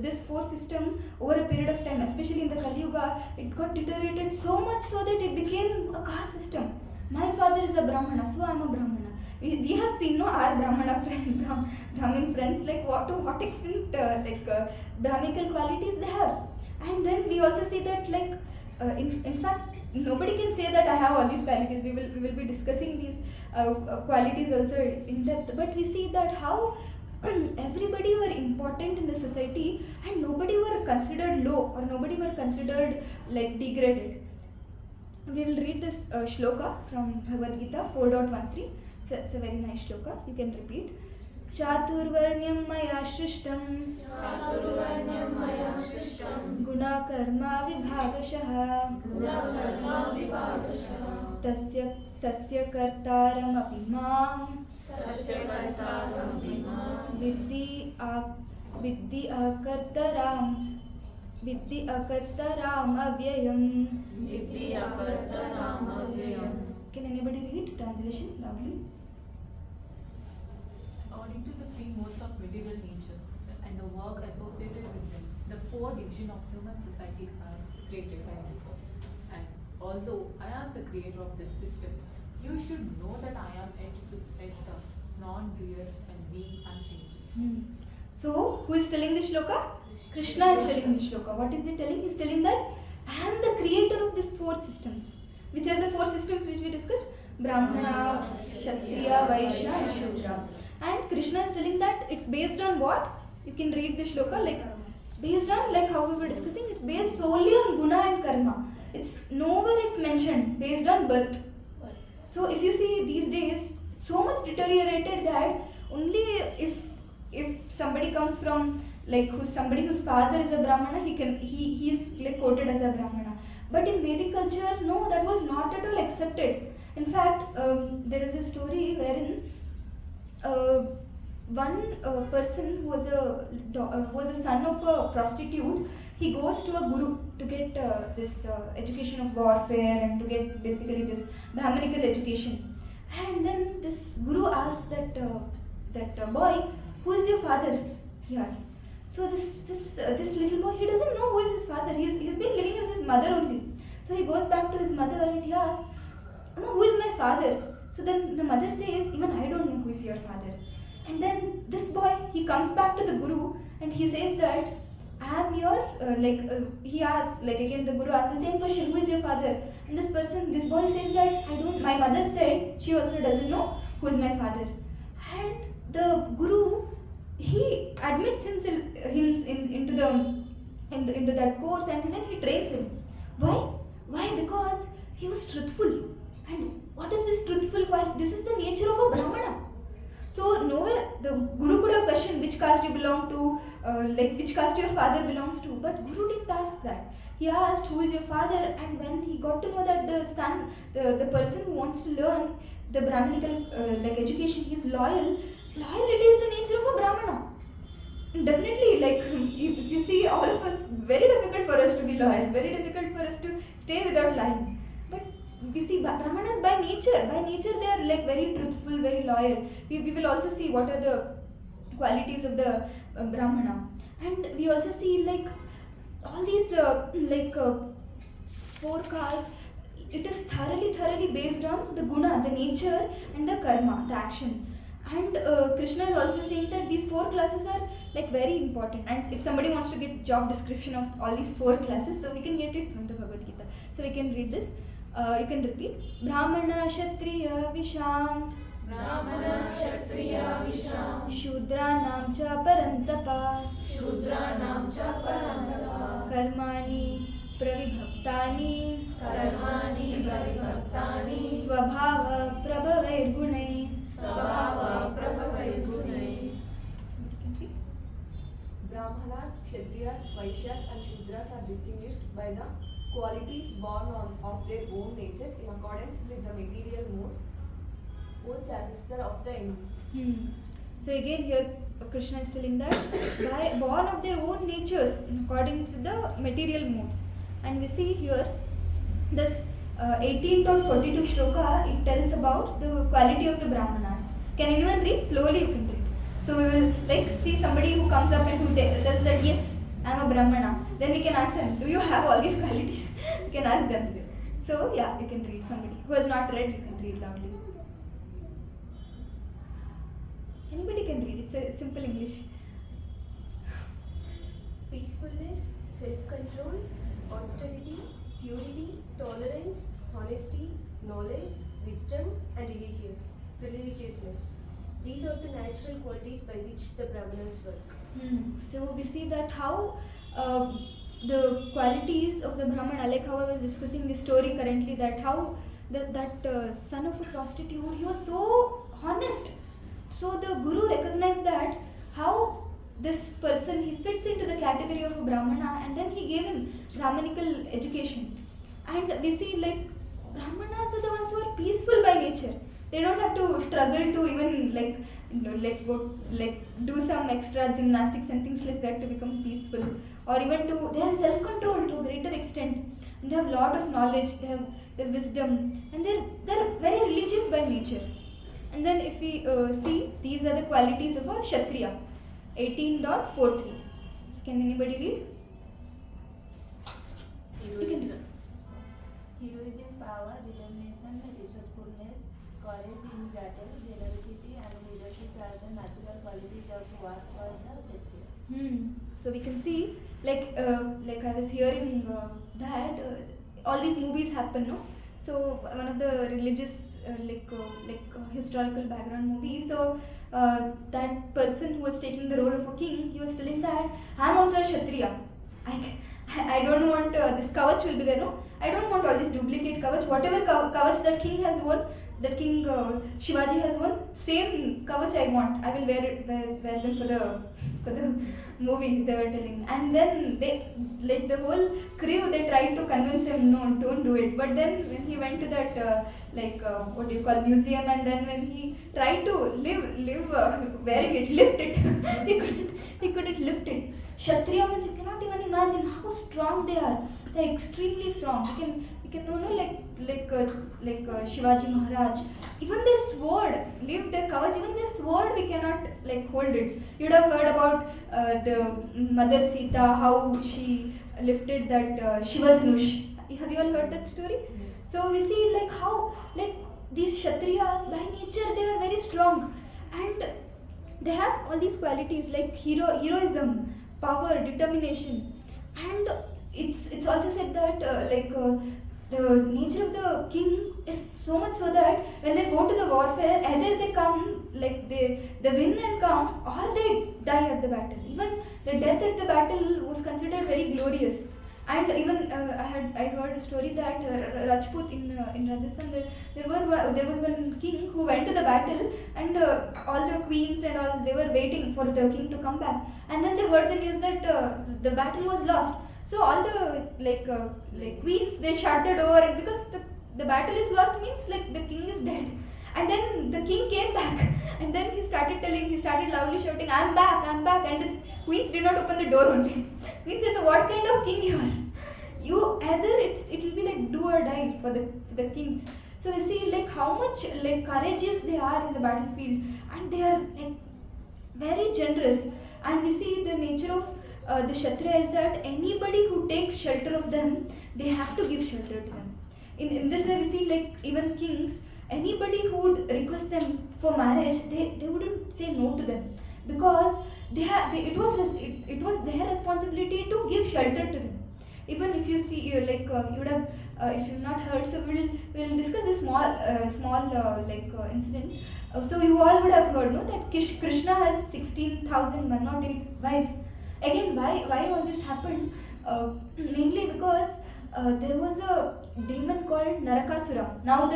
this four system over a period of time, especially in the Kali Yuga, it got deteriorated so much so that it became a caste system. My father is a Brahmana, so I am a Brahmana. We have seen our Brahmin friends, to what extent Brahmical qualities they have. And then we also see that in fact nobody can say that I have all these qualities. We will be discussing these qualities also in depth. But we see that how everybody were important in the society, and nobody were considered low or nobody were considered degraded. We will read this shloka from Bhagavad Gita 4.13. It's a very nice shloka. You can repeat. Chaturvarnyam maya shrishtam guna karma vibhagashah tasya kartaram api mam vidhi akartaram avyayam. Can anybody read translation loudly? According to the three modes of material nature and the work associated with them, the four divisions of human society are created by me. And although I am the creator of this system, you should know that I am at the non-real and being unchanging. So, who is telling this shloka? Krishna is telling this shloka. What is he telling? He is telling that I am the creator of these four systems. Which are the four systems which we discussed? Brahmana, Kshatriya, Vaishya and Shudra. And Krishna is telling that it's based on what? You can read the shloka like it's based on like how we were discussing. It's based solely on guna and karma. It's nowhere it's mentioned based on birth. So if you see these days, so much deteriorated that only if somebody comes from like somebody whose father is a brahmana, he is like quoted as a brahmana. But in Vedic culture, no, that was not at all accepted. In fact, there is a story wherein one person who was a son of a prostitute. He goes to a guru to get this education of warfare and to get basically this Brahmanical education. And then this guru asks that boy, who is your father? He asks. So this little boy, he doesn't know who is his father. He's been living as his mother only. So he goes back to his mother and he asks, Amma, who is my father? So then the mother says, even I don't know who is your father. And then this boy, he comes back to the guru and he says that I am your he asks like again the guru asks the same question, who is your father? And this boy says that my mother said she also doesn't know who is my father. And the guru, he admits himself into that course and then he trains him. Why? Because he was truthful. And what is this truthful quality? This is the nature of a brahmana. So nowhere the guru could have questioned which caste you belong to, which caste your father belongs to. But guru didn't ask that. He asked who is your father, and when he got to know that the son, the person who wants to learn the Brahminical education, he is loyal. Loyalty is the nature of a brahmana. Definitely, if you see all of us, very difficult for us to be loyal, very difficult for us to stay without lying. But we see brahmanas by nature they are like very truthful, very loyal. We will also see what are the qualities of the brahmana, and we also see like all these four castes. It is thoroughly based on the guna, the nature, and the karma, the action. And Krishna is also saying that these four classes are like very important. And if somebody wants to get job description of all these four classes, so we can get it from the Bhagavad Gita. So we can read this. You can repeat. Brahmana, Kshatriya, Visham. Brahmana, Kshatriya, Visham. Shudranam cha parantapa. Shudranam cha parantapa. Karmani pravibhaktani. Karmani pravibhaktani. Svabhava prabhavair gunai. Svabhava prabhavair gunai. Brahmanas, Kshatriyas, Vaishyas and Shudras are distinguished by the qualities born of their own natures in accordance with the material modes ancestor of the enemy. So again here Krishna is telling that born of their own natures in accordance with the material modes. And we see here this 18.42 shloka, it tells about the quality of the brahmanas. Can anyone read? Slowly you can read. So we will see somebody who comes up and who tells that yes, I am a brahmana. Then we can ask them, do you have all these qualities? We can ask them. So yeah, you can read. Somebody who has not read, you can read loudly. Anybody can read. It's a simple English. Peacefulness, self-control, austerity, purity, tolerance, honesty, knowledge, wisdom, and religiousness. These are the natural qualities by which the Brahmanas work. So we see that how the qualities of the Brahmana, like how I was discussing this story currently, that how that son of a prostitute, he was so honest. So the Guru recognized that how this person, he fits into the category of a Brahmana, and then he gave him Brahmanical education. And we see Brahmanas are the ones who are peaceful by nature. They don't have to struggle to even do some extra gymnastics and things like that to become peaceful, or even they are self-controlled to a greater extent. And they have a lot of knowledge, they have the wisdom, and they're very religious by nature. And then if we see, these are the qualities of a Kshatriya. 18.43. Can anybody read? Heroism. Heroism, power, determination, resourcefulness, courage in battle, generosity, and leadership are the natural qualities of war for the Kshatriya. So we can see, like I was hearing that all these movies happen, no? So one of the religious, historical background movie. So that person who was taking the role of a king, he was telling that I'm also a Kshatriya. I, I don't want this kavach will be there, no? I don't want all this duplicate kavach. Whatever kavach that king has worn, that king Shivaji has worn, same kavach I want. I will wear it, wear them for the movie they were telling. And then they, like the whole crew, they tried to convince him, no, don't do it. But then when he went to that what do you call, museum, and then when he tried to live wearing it, lift it, he couldn't lift it. Kshatriya means, you cannot even imagine how strong they are. They're extremely strong. We can know, Shivaji Maharaj. Even their sword, leave their kavach, even their sword we cannot hold it. You'd have heard about the Mother Sita, how she lifted that Shiva Dhanush. Have you all heard that story? Yes. So we see how these Kshatriyas by nature they are very strong, and they have all these qualities like heroism, power, determination, and it's also said that the nature of the king is so much so that when they go to the warfare, either they come they win and come, or they die at the battle. Even the death at the battle was considered very glorious. And even I heard a story that Rajput in Rajasthan, there was one king who went to the battle, and all the queens and all, they were waiting for the king to come back, and then they heard the news that the battle was lost. So all the queens, they shut the door, and because the battle is lost means the king is dead. And then the king came back, and then he started loudly shouting, I'm back, and the queens did not open the door only. Queen said, what kind of king you are? You either it will be do or die for the kings. So we see how much courageous they are in the battlefield, and they are very generous. And we see the nature of the Kshatriya is that anybody who takes shelter of them, they have to give shelter to them. In this way we see even kings, anybody who would request them for marriage, they wouldn't say no to them, because it was their responsibility to give shelter to them. Even if you see you would have if you've not heard, so we'll discuss this small incident. So you all would have heard, no, that Krishna has 16,108 wives. Again, why all this happened? Mainly because there was a demon called Narakasura. Now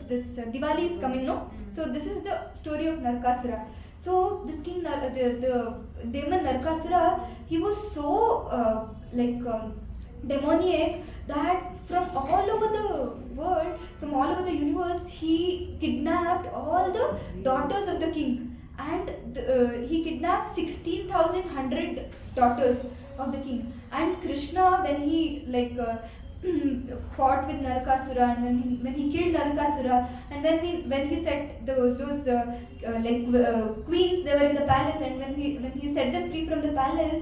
this Diwali is coming, no? So this is the story of Narakasura. So this king, the demon Narakasura, he was so demoniac that from all over the world, from all over the universe, he kidnapped all the daughters of the king, and he kidnapped 16,100 daughters of the king. And Krishna, when he fought with Narakasura, and when he killed Narakasura, and when he set those queens, they were in the palace, and when he set them free from the palace,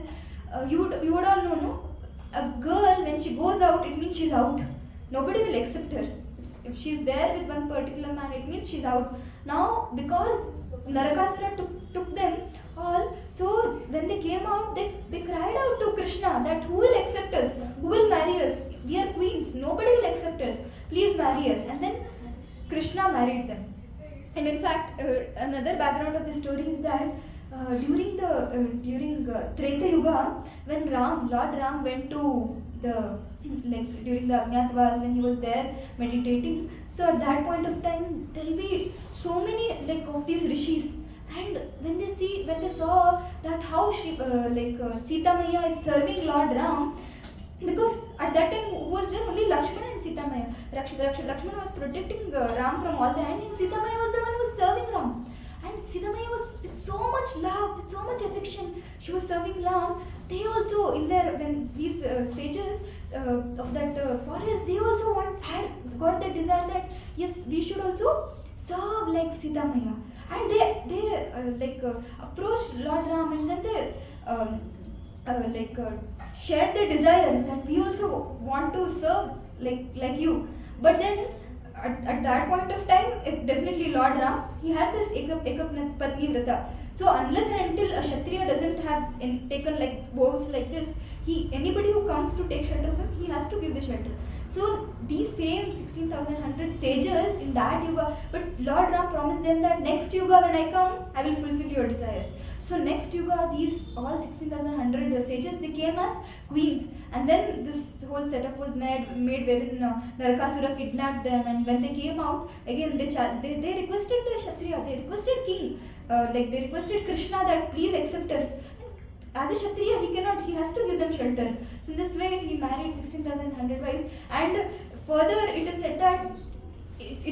you would all know, no? A girl, when she goes out, it means she's out. Nobody will accept her. If she's there with one particular man, it means she's out. Now, because Narakasura took them all, so when they came out, they cried out to Krishna that who will accept us? Who will marry us? We are queens. Nobody will accept us. Please marry us. And then Krishna married them. And in fact, another background of the story is that during Treta Yuga, when Lord Ram went to during the Ajnatavas, when he was there meditating, so at that point of time there will be so many of these rishis, and when they saw that how Sita Maya is serving Lord Ram, because at that time who was there? Only Lakshmana and Sita Maya. Lakshmana was protecting Ram from all the hand, and Sita Maya was the one who was serving Ram. And Sita Maya was with so much love, with so much affection, she was serving Ram. They also, when these sages of that forest, they also had got the desire that yes, we should also serve like Sita Maya. And they approached Lord Ram, and then shared the desire that we also want to serve like you. But then at that point of time, definitely Lord Ram, he had this ekap patni vrata. So unless and until a Kshatriya doesn't have taken like vows like this, anybody who comes to take shelter of him, he has to give the shelter. So these same 16,100 sages in that yuga, but Lord Ram promised them that next yuga when I come, I will fulfill your desires. So next yuga, these all 16,100 sages, they came as queens, and then this whole setup was made wherein Narakasura kidnapped them, and when they came out again, they requested the Kshatriya, they requested king, they requested Krishna that please accept us. As a Kshatriya, he has to give them shelter. So in this way, he married 16,100 wives, and further it is said that it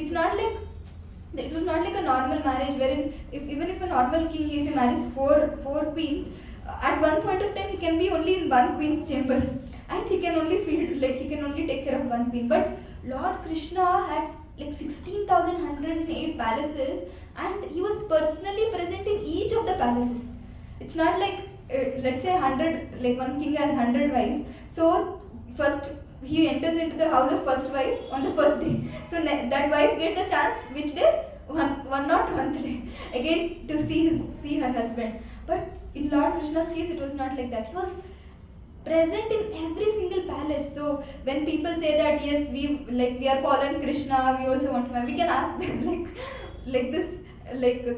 was not like a normal marriage wherein even if a normal king, if he marries four queens, at one point of time he can be only in one queen's chamber, and he can only he can only take care of one queen. But Lord Krishna had like 16,108 palaces, and he was personally present in each of the palaces. It's not like let's say 100, like one king has 100 wives. So first he enters into the house of first wife on the first day. So that wife gets a chance which day? One not month day again to see her husband. But in Lord Krishna's case, it was not like that. He was present in every single palace. So when people say that yes, we are following Krishna, we also want to marry, we can ask them like this.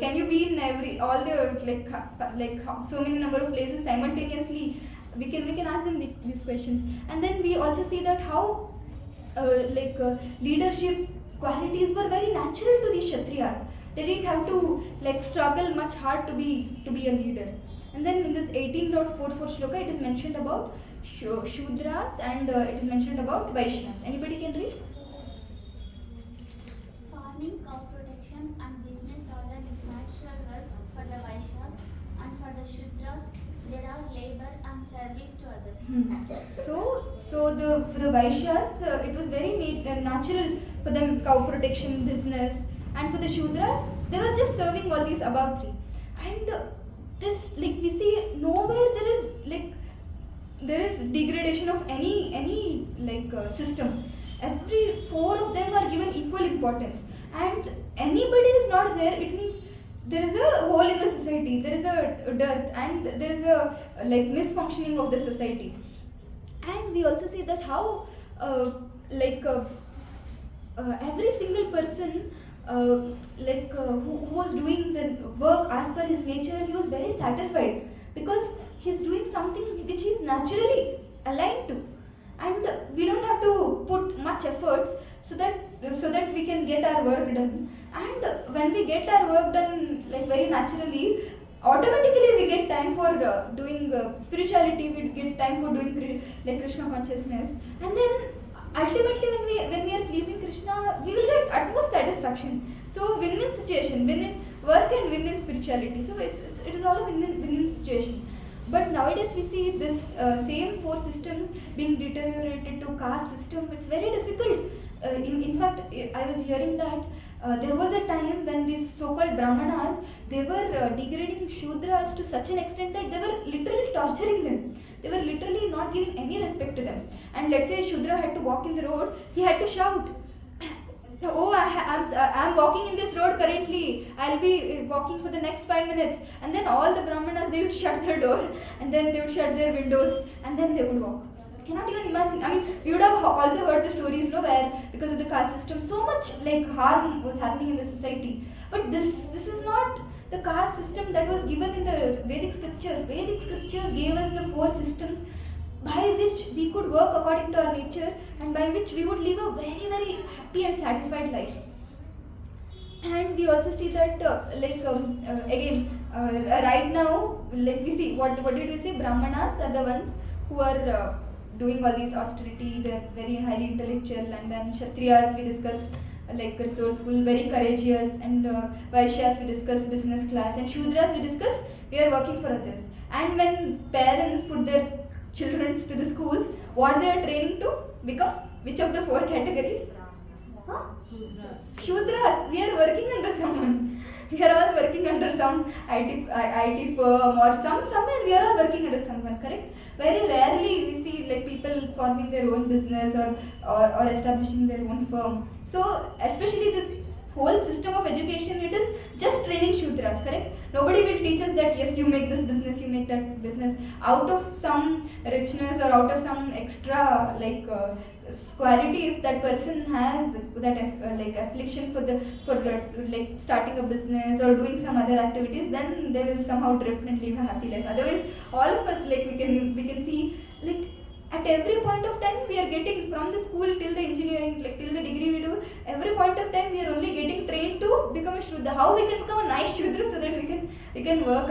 Can you be in all the so many number of places simultaneously? We can ask them these questions. And then we also see that how leadership qualities were very natural to these Kshatriyas. They didn't have to struggle much hard to be a leader. And then in this 18.44 shloka, it is mentioned about Shudras, and it is mentioned about Vaishyas. Anybody can read? Farming, cow protection and business are the natural work for the Vaishyas, and for the Shudras there are labor and service to others. So for the Vaishyas, it was very natural for them cow protection business, and for the Shudras, they were just serving all these above three. And this we see nowhere there is degradation of any system. Every four of them are given equal importance, and anybody is not there, it means there is a hole in the society, there is a dearth, and there is a misfunctioning of the society. And we also see that how every single person who was doing the work as per his nature, he was very satisfied because he's doing something which he's naturally aligned to, and we don't have to put much efforts so that we can get our work done. And when we get our work done very naturally, automatically we get time for doing spirituality, we get time for doing Krishna consciousness, and then ultimately when we are pleasing Krishna, we will get utmost satisfaction. So win-win situation, win in work and win in spirituality. So it is all a win-win situation. But nowadays we see this same four systems being deteriorated to caste system. It's very difficult. In fact, I was hearing that there was a time when these so-called Brahmanas, they were degrading Shudras to such an extent that they were literally torturing them. They were literally not giving any respect to them. And let's say Shudra had to walk in the road, he had to shout, "Oh, I'm walking in this road currently. I'll be walking for the next 5 minutes." And then all the Brahmanas, they would shut their door, and then they would shut their windows, and then they would walk. Cannot even imagine. I mean, we would have also heard the stories, where because of the caste system, so much harm was happening in the society. But this is not the caste system that was given in the Vedic scriptures. Vedic scriptures gave us the four systems by which we could work according to our nature, and by which we would live a very, very happy and satisfied life. And we also see that right now, we see what did we say? Brahmanas are the ones who are doing all these austerity. They're very highly intellectual, and then Kshatriyas we discussed resourceful, very courageous, and Vaishyas we discussed business class, and Shudras we discussed we are working for others. And when parents put their children to the schools, what they are training to become? Which of the four categories? Shudras. We are working under someone. we are all working under some IT firm or somewhere we are all working under someone, correct? Very rarely we see like people forming their own business or establishing their own firm. So especially this whole system of education, it is just training Shudras, correct? Nobody will teach us that yes, you make this business, you make that business out of some richness or out of some extra quality. If that person has that like affliction for like starting a business or doing some other activities, then they will somehow drift and live a happy life. Otherwise, all of us, like we can see, like at every point of time we are getting, from the school till the engineering, like till the degree we do, every point of time we are only getting trained to become a Shudra. How we can become a nice Shudra so that we can work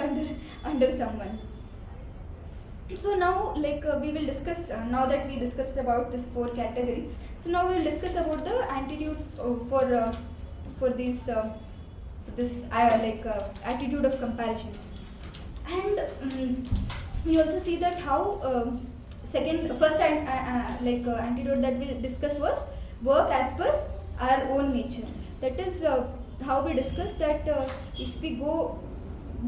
under someone. So now we will discuss, now that we discussed about this 4 category, so now we will discuss about the attitude for this attitude of comparison. And we also see that how first antidote that we discussed was work as per our own nature. That is how we discussed that if we go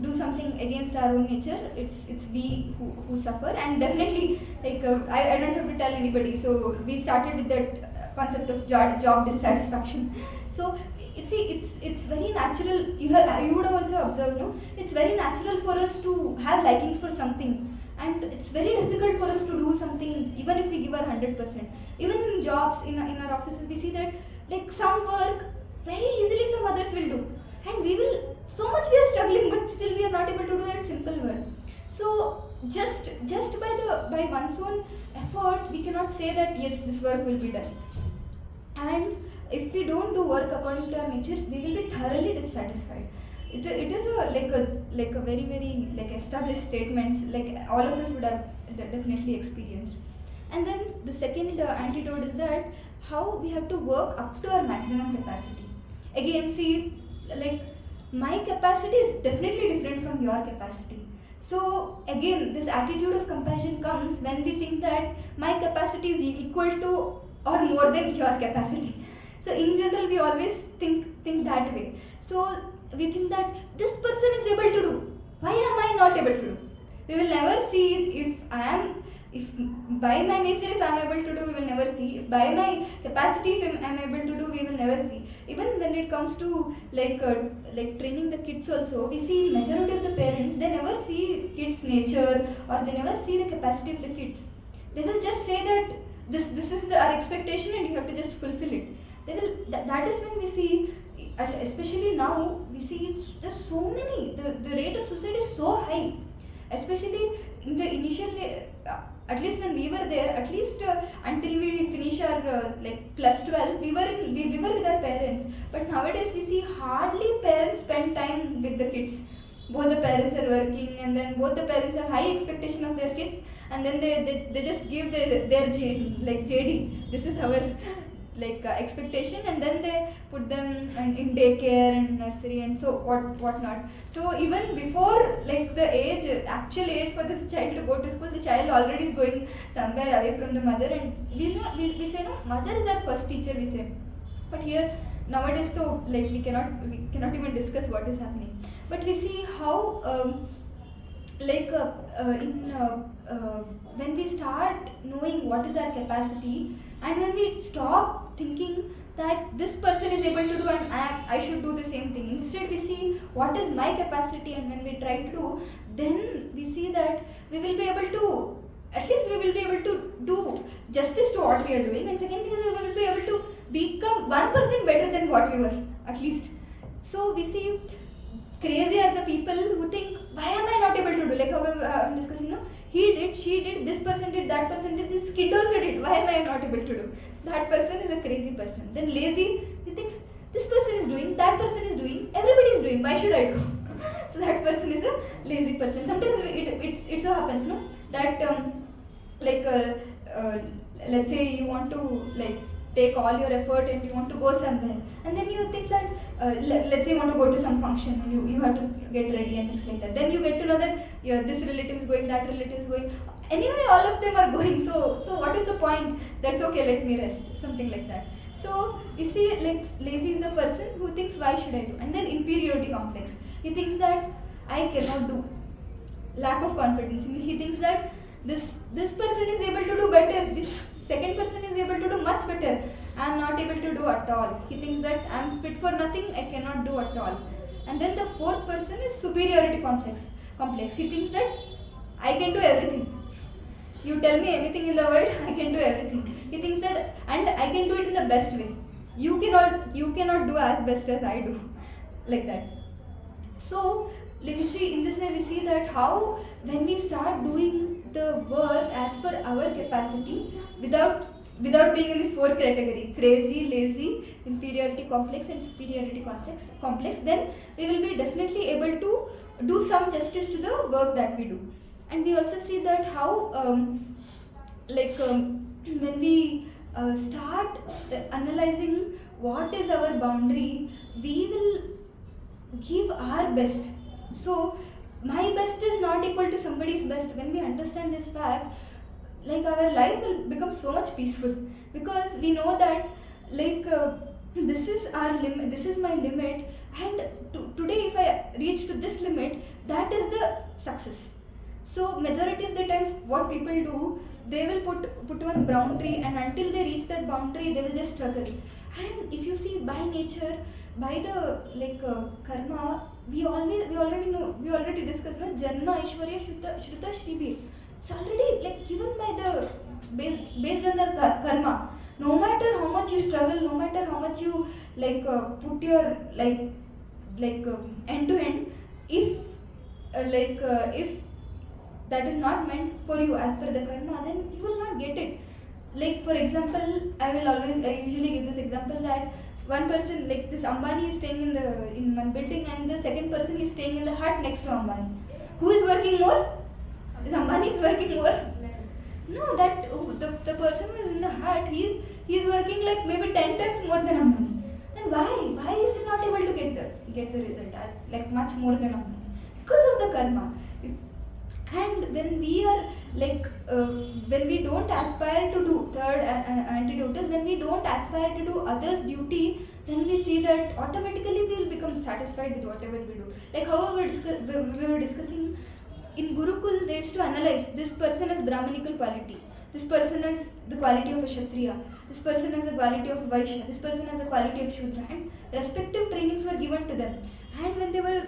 do something against our own nature, it's we who suffer. And definitely I don't have to tell anybody, so we started with that concept of job dissatisfaction. So it's very natural. You would have also observed, no? It's very natural for us to have liking for something, and it's very difficult for us to do something even if we give our 100%. Even in jobs, in our offices, we see that like some work very easily some others will do, and we will so much we are struggling, but still we are not able to do that simple work. So just by one's own effort, we cannot say that yes, this work will be done. And if we don't do work according to our nature, we will be thoroughly dissatisfied. It is a very very established statements, like all of us would have definitely experienced. And then the second antidote is that how we have to work up to our maximum capacity. Again, see, like my capacity is definitely different from your capacity. So again, this attitude of comparison comes when we think that my capacity is equal to or more than your capacity. So in general, we always think that way. So we think that this person is able to do, why am I not able to do? We will never see if by my nature if I am able to do, we will never see. If by my capacity if I am able to do, we will never see. Even when it comes to like training the kids also, we see majority of the parents, they never see kids' nature or they never see the capacity of the kids. They will just say that this is our expectation and you have to just fulfill it. That is when we see, especially now, we see there's so many, the rate of suicide is so high, especially in the initial, at least when we were there, at least until we finish our plus 12, we were with our parents. But nowadays we see hardly parents spend time with the kids. Both the parents are working, and then both the parents have high expectation of their kids, and then they just give their JD. This is our expectation, and then they put them in daycare and nursery and so whatnot. So even before the actual age for this child to go to school, the child already is going somewhere away from the mother, and we say no, mother is our first teacher, we say. But here nowadays, so we cannot even discuss what is happening. But we see how when we start knowing what is our capacity, and when we stop thinking that this person is able to do and I should do the same thing, instead we see what is my capacity, and when we try to do, then we see that we will be able to, at least we will be able to do justice to what we are doing, and second thing is we will be able to become 1% better than what we were, at least. So we see crazy are the people who think, why am I not able to do? Like how I'm discussing, no? He did, she did, this person did, that person did, this kid also did. Why am I not able to do? That person is a crazy person. Then lazy, he thinks, this person is doing, that person is doing, everybody is doing, why should I do? So that person is a lazy person. Sometimes it so happens, no? That let's say you want to take all your effort and you want to go somewhere, and then you think that let's say you want to go to some function, and you have to get ready and things like that. Then you get to know that this relative is going, that relative is going, anyway all of them are going, so what is the point? That's okay, let me rest, something like that. So you see, like lazy is the person who thinks why should I do, and then inferiority complex. He thinks that I cannot do. Lack of confidence. He thinks that this person is able to do better. This second person is able to do much better. I am not able to do at all. He thinks that I am fit for nothing. I cannot do at all. And then the fourth person is superiority complex. He thinks that I can do everything. You tell me anything in the world, I can do everything. He thinks that, and I can do it in the best way. You cannot do as best as I do, like that. So let me see. In this way, we see that how when we start doing the work as per our capacity, without being in this fourth category, crazy, lazy, inferiority complex, and superiority complex, then we will be definitely able to do some justice to the work that we do. And we also see that how when we start analyzing what is our boundary, we will give our best. So my best is not equal to somebody's best. When we understand this fact, like our life will become so much peaceful, because we know that this is our limit, this is my limit, and today if I reach to this limit, that is the success. So majority of the times what people do, they will put one boundary, and until they reach that boundary they will just struggle. And if you see, by nature, by the karma, we already discussed, no, janma aishwarya shruta shribi. It's already given by the based on the karma. No matter how much you struggle, no matter how much you put your end to end, if that is not meant for you as per the karma, then you will not get it. Like for example, I usually give this example that one person, like this Ambani, is staying in one building, and the second person is staying in the hut next to Ambani. Who is working more? This Ambani is working more. No, the person who is in the hut, he is working like maybe 10 times more than Ambani. Then why is he not able to get the result like much more than Ambani? Because of the karma. And when we are when we don't aspire to do, third antidote is when we don't aspire to do others' duty, then we see that automatically we will become satisfied with whatever we do. Like how we were discussing in Gurukul, they used to analyze this person has Brahmanical quality, this person has the quality of a Kshatriya, this person has the quality of a Vaishya, this person has the quality of Shudra, and respective trainings were given to them. And when they were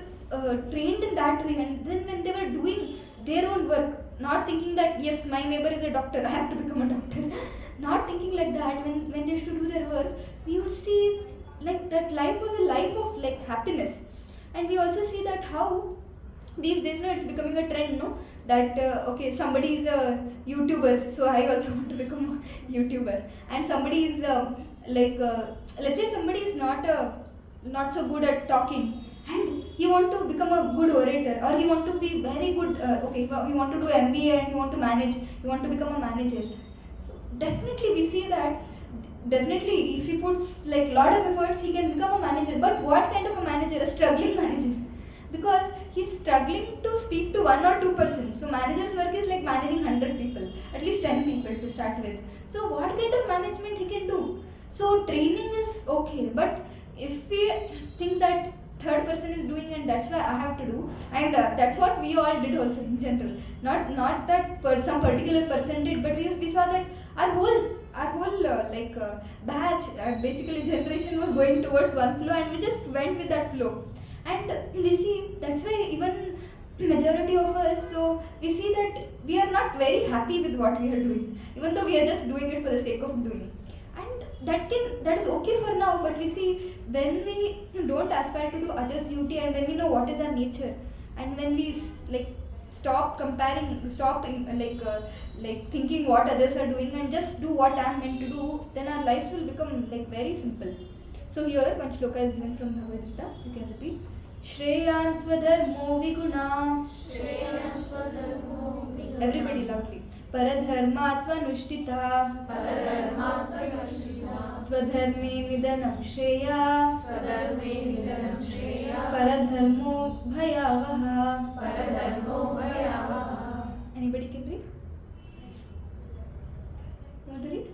trained in that way, and then when they were doing their own work, not thinking that yes, my neighbor is a doctor, I have to become a doctor, not thinking like that, when they used to do their work, we would see that life was a life of happiness. And we also see that how these days, it's becoming a trend, that okay, somebody is a YouTuber, so I also want to become a YouTuber. And somebody is let's say somebody is not so good at talking, and he want to become a good orator, or he want to be very good, if he want to do MBA and he want to become a manager. So definitely we see that, definitely if he puts lot of efforts, he can become a manager. But what kind of a manager? A struggling manager, because he's struggling to speak to one or two persons. So manager's work is like managing 100 people, at least 10 people to start with. So what kind of management he can do? So training is okay, but if we think that third person is doing and that's why I have to do, and that's what we all did also in general, not that some particular person did, but we saw that our whole batch, basically generation, was going towards one flow, and we just went with that flow. And we see that's why even majority of us, so we see that we are not very happy with what we are doing, even though we are just doing it for the sake of doing. And that is okay for now, but we see when we don't aspire to do others' duty, and when we know what is our nature, and when we stop comparing, stop thinking what others are doing, and just do what I am meant to do, then our lives will become very simple. So here one shloka is given from Bhagavad Gita. You can repeat. Shreyan swadharmo viguna. Everybody loudly. Paradharma svanushtita. Swadharme nidanam shreya. Paradharmo bhayavaha. Anybody can read? You want to read?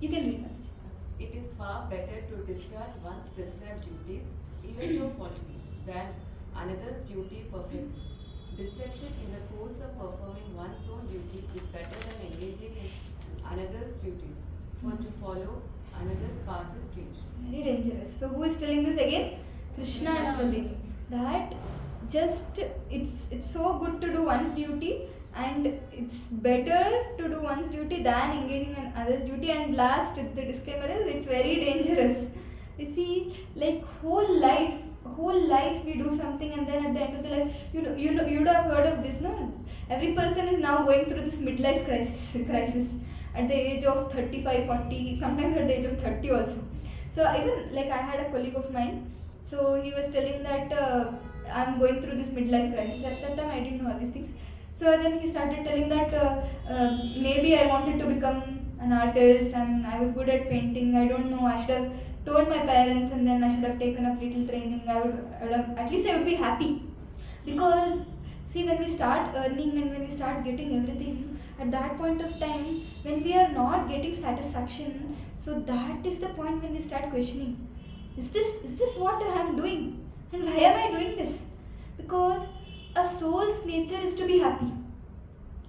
You can read. discharge one's prescribed duties, even though faulty, than another's duty perfectly. Distraction in the course of performing one's own duty is better than engaging in another's duties, for to follow another's path is dangerous. Very dangerous. So who is telling this again? Krishna is telling that just it's so good to do one's duty, and it's better to do one's duty than engaging in others' duty. And last, the disclaimer is it's very dangerous. You see, like whole life we do something, and then at the end of the life, you'd have heard of this, no? Every person is now going through this midlife crisis at the age of 35, 40, sometimes at the age of 30 also. So even like I had a colleague of mine, so he was telling that I'm going through this midlife crisis. At that time I didn't know all these things. So then he started telling that maybe I wanted to become an artist, and I was good at painting. I don't know, I should have told my parents, and then I should have taken up little training. I would have, at least I would be happy. Because see, when we start earning and when we start getting everything, at that point of time, when we are not getting satisfaction, so that is the point when we start questioning, is this what I am doing, and why am I doing this? Because a soul's nature is to be happy,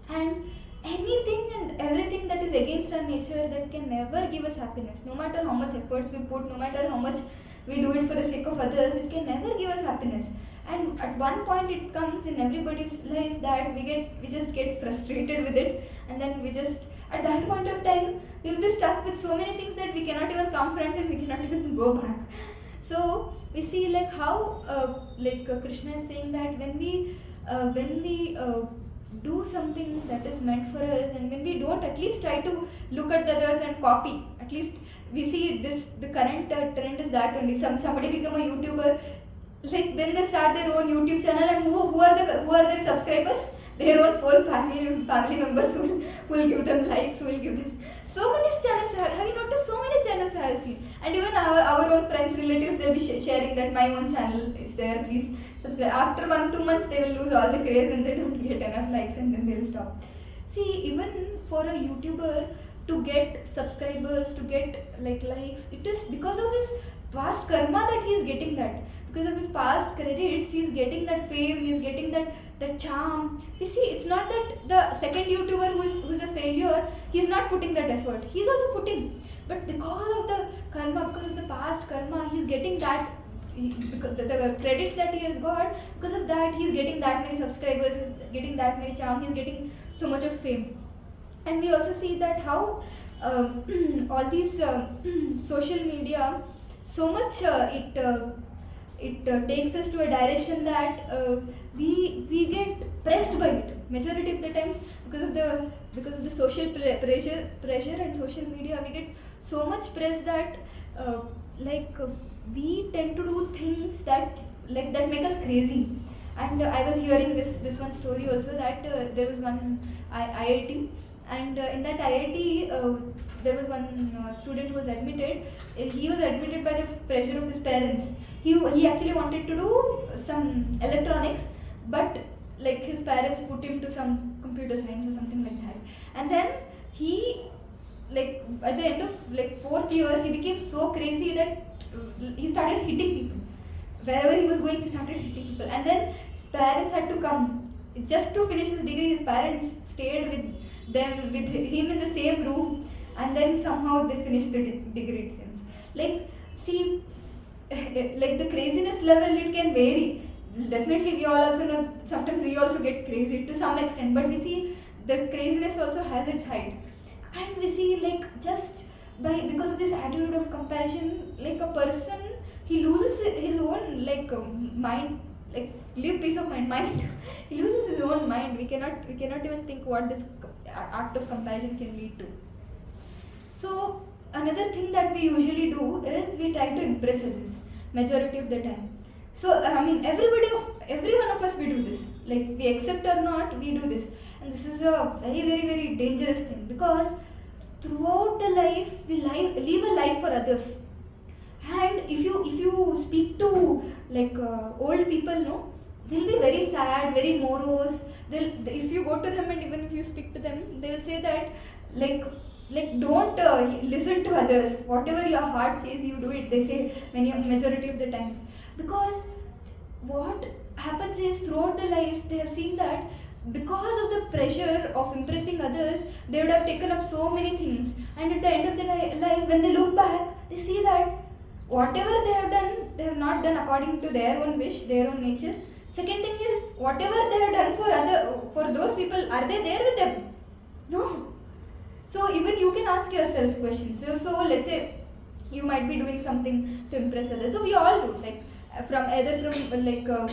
and anything and everything that is against our nature, that can never give us happiness. No matter how much efforts we put, no matter how much we do it for the sake of others, it can never give us happiness. And at one point it comes in everybody's life that we just get frustrated with it, and then we just, at that point of time, we'll be stuck with so many things that we cannot even confront and we cannot even go back. So we see like how Krishna is saying that when we do something that is meant for us, and when we don't at least try to look at others and copy, at least we see this, the current trend is that only somebody become a YouTuber, like then they start their own YouTube channel, and who are their subscribers? Their own full family members who will give them likes, who will give them so many channels. Have you noticed so many channels I have seen? And even our own friends, relatives, they'll be sharing that my own channel is there, please subscribe. After 1-2 months, they will lose all the craze when they don't get enough likes, and then they'll stop. See, even for a YouTuber to get subscribers, to get likes, it is because of his past karma that he is getting that. Because of his past credits, he is getting that fame, he is getting that charm. You see, it's not that the second YouTuber who's a failure, he's not putting that effort. He's also putting. But because of the karma, because of the past karma, he's getting that, because the credits that he has got, because of that, he's getting that many subscribers, he's getting that many charm, he's getting so much of fame. And we also see that how all these social media, so much it takes us to a direction that we get pressed by it. Majority of the times, because of the social pressure and social media, we get so much press that we tend to do things that make us crazy. And I was hearing this one story also, that there was one IIT, and in that IIT there was one student who was admitted. He was admitted by the pressure of his parents. He actually wanted to do some electronics, but like his parents put him to some computer science or something like that. And then he, like at the end of like 4th year, he became so crazy that he started hitting people. Wherever he was going, he started hitting people. And then his parents had to come just to finish his degree. His parents stayed with him in the same room, and then somehow they finished the degree, it seems. Like, see, like the craziness level, it can vary. Definitely we all also know, sometimes we also get crazy to some extent, but we see the craziness also has its height. And we see like just because of this attitude of comparison, like a person, he loses his own mind, like live peace of mind. He loses his own mind. We cannot even think what this act of comparison can lead to. So another thing that we usually do is we try to impress others majority of the time. So I mean, every one of us, we do this. Like we accept or not, we do this, and this is a very, very, very dangerous thing, because throughout the life we live a life for others. And if you speak to old people, no, they'll be very sad, very morose. If you go to them and even if you speak to them, they'll say that like don't listen to others. Whatever your heart says, you do it. They say many majority of the times, because what happens is throughout their lives they have seen that because of the pressure of impressing others, they would have taken up so many things, and at the end of their life, when they look back, they see that whatever they have done, they have not done according to their own wish, their own nature. Second thing is, whatever they have done for those people, are they there with them? No. So even you can ask yourself questions. So let's say you might be doing something to impress others. So we all do, like from either from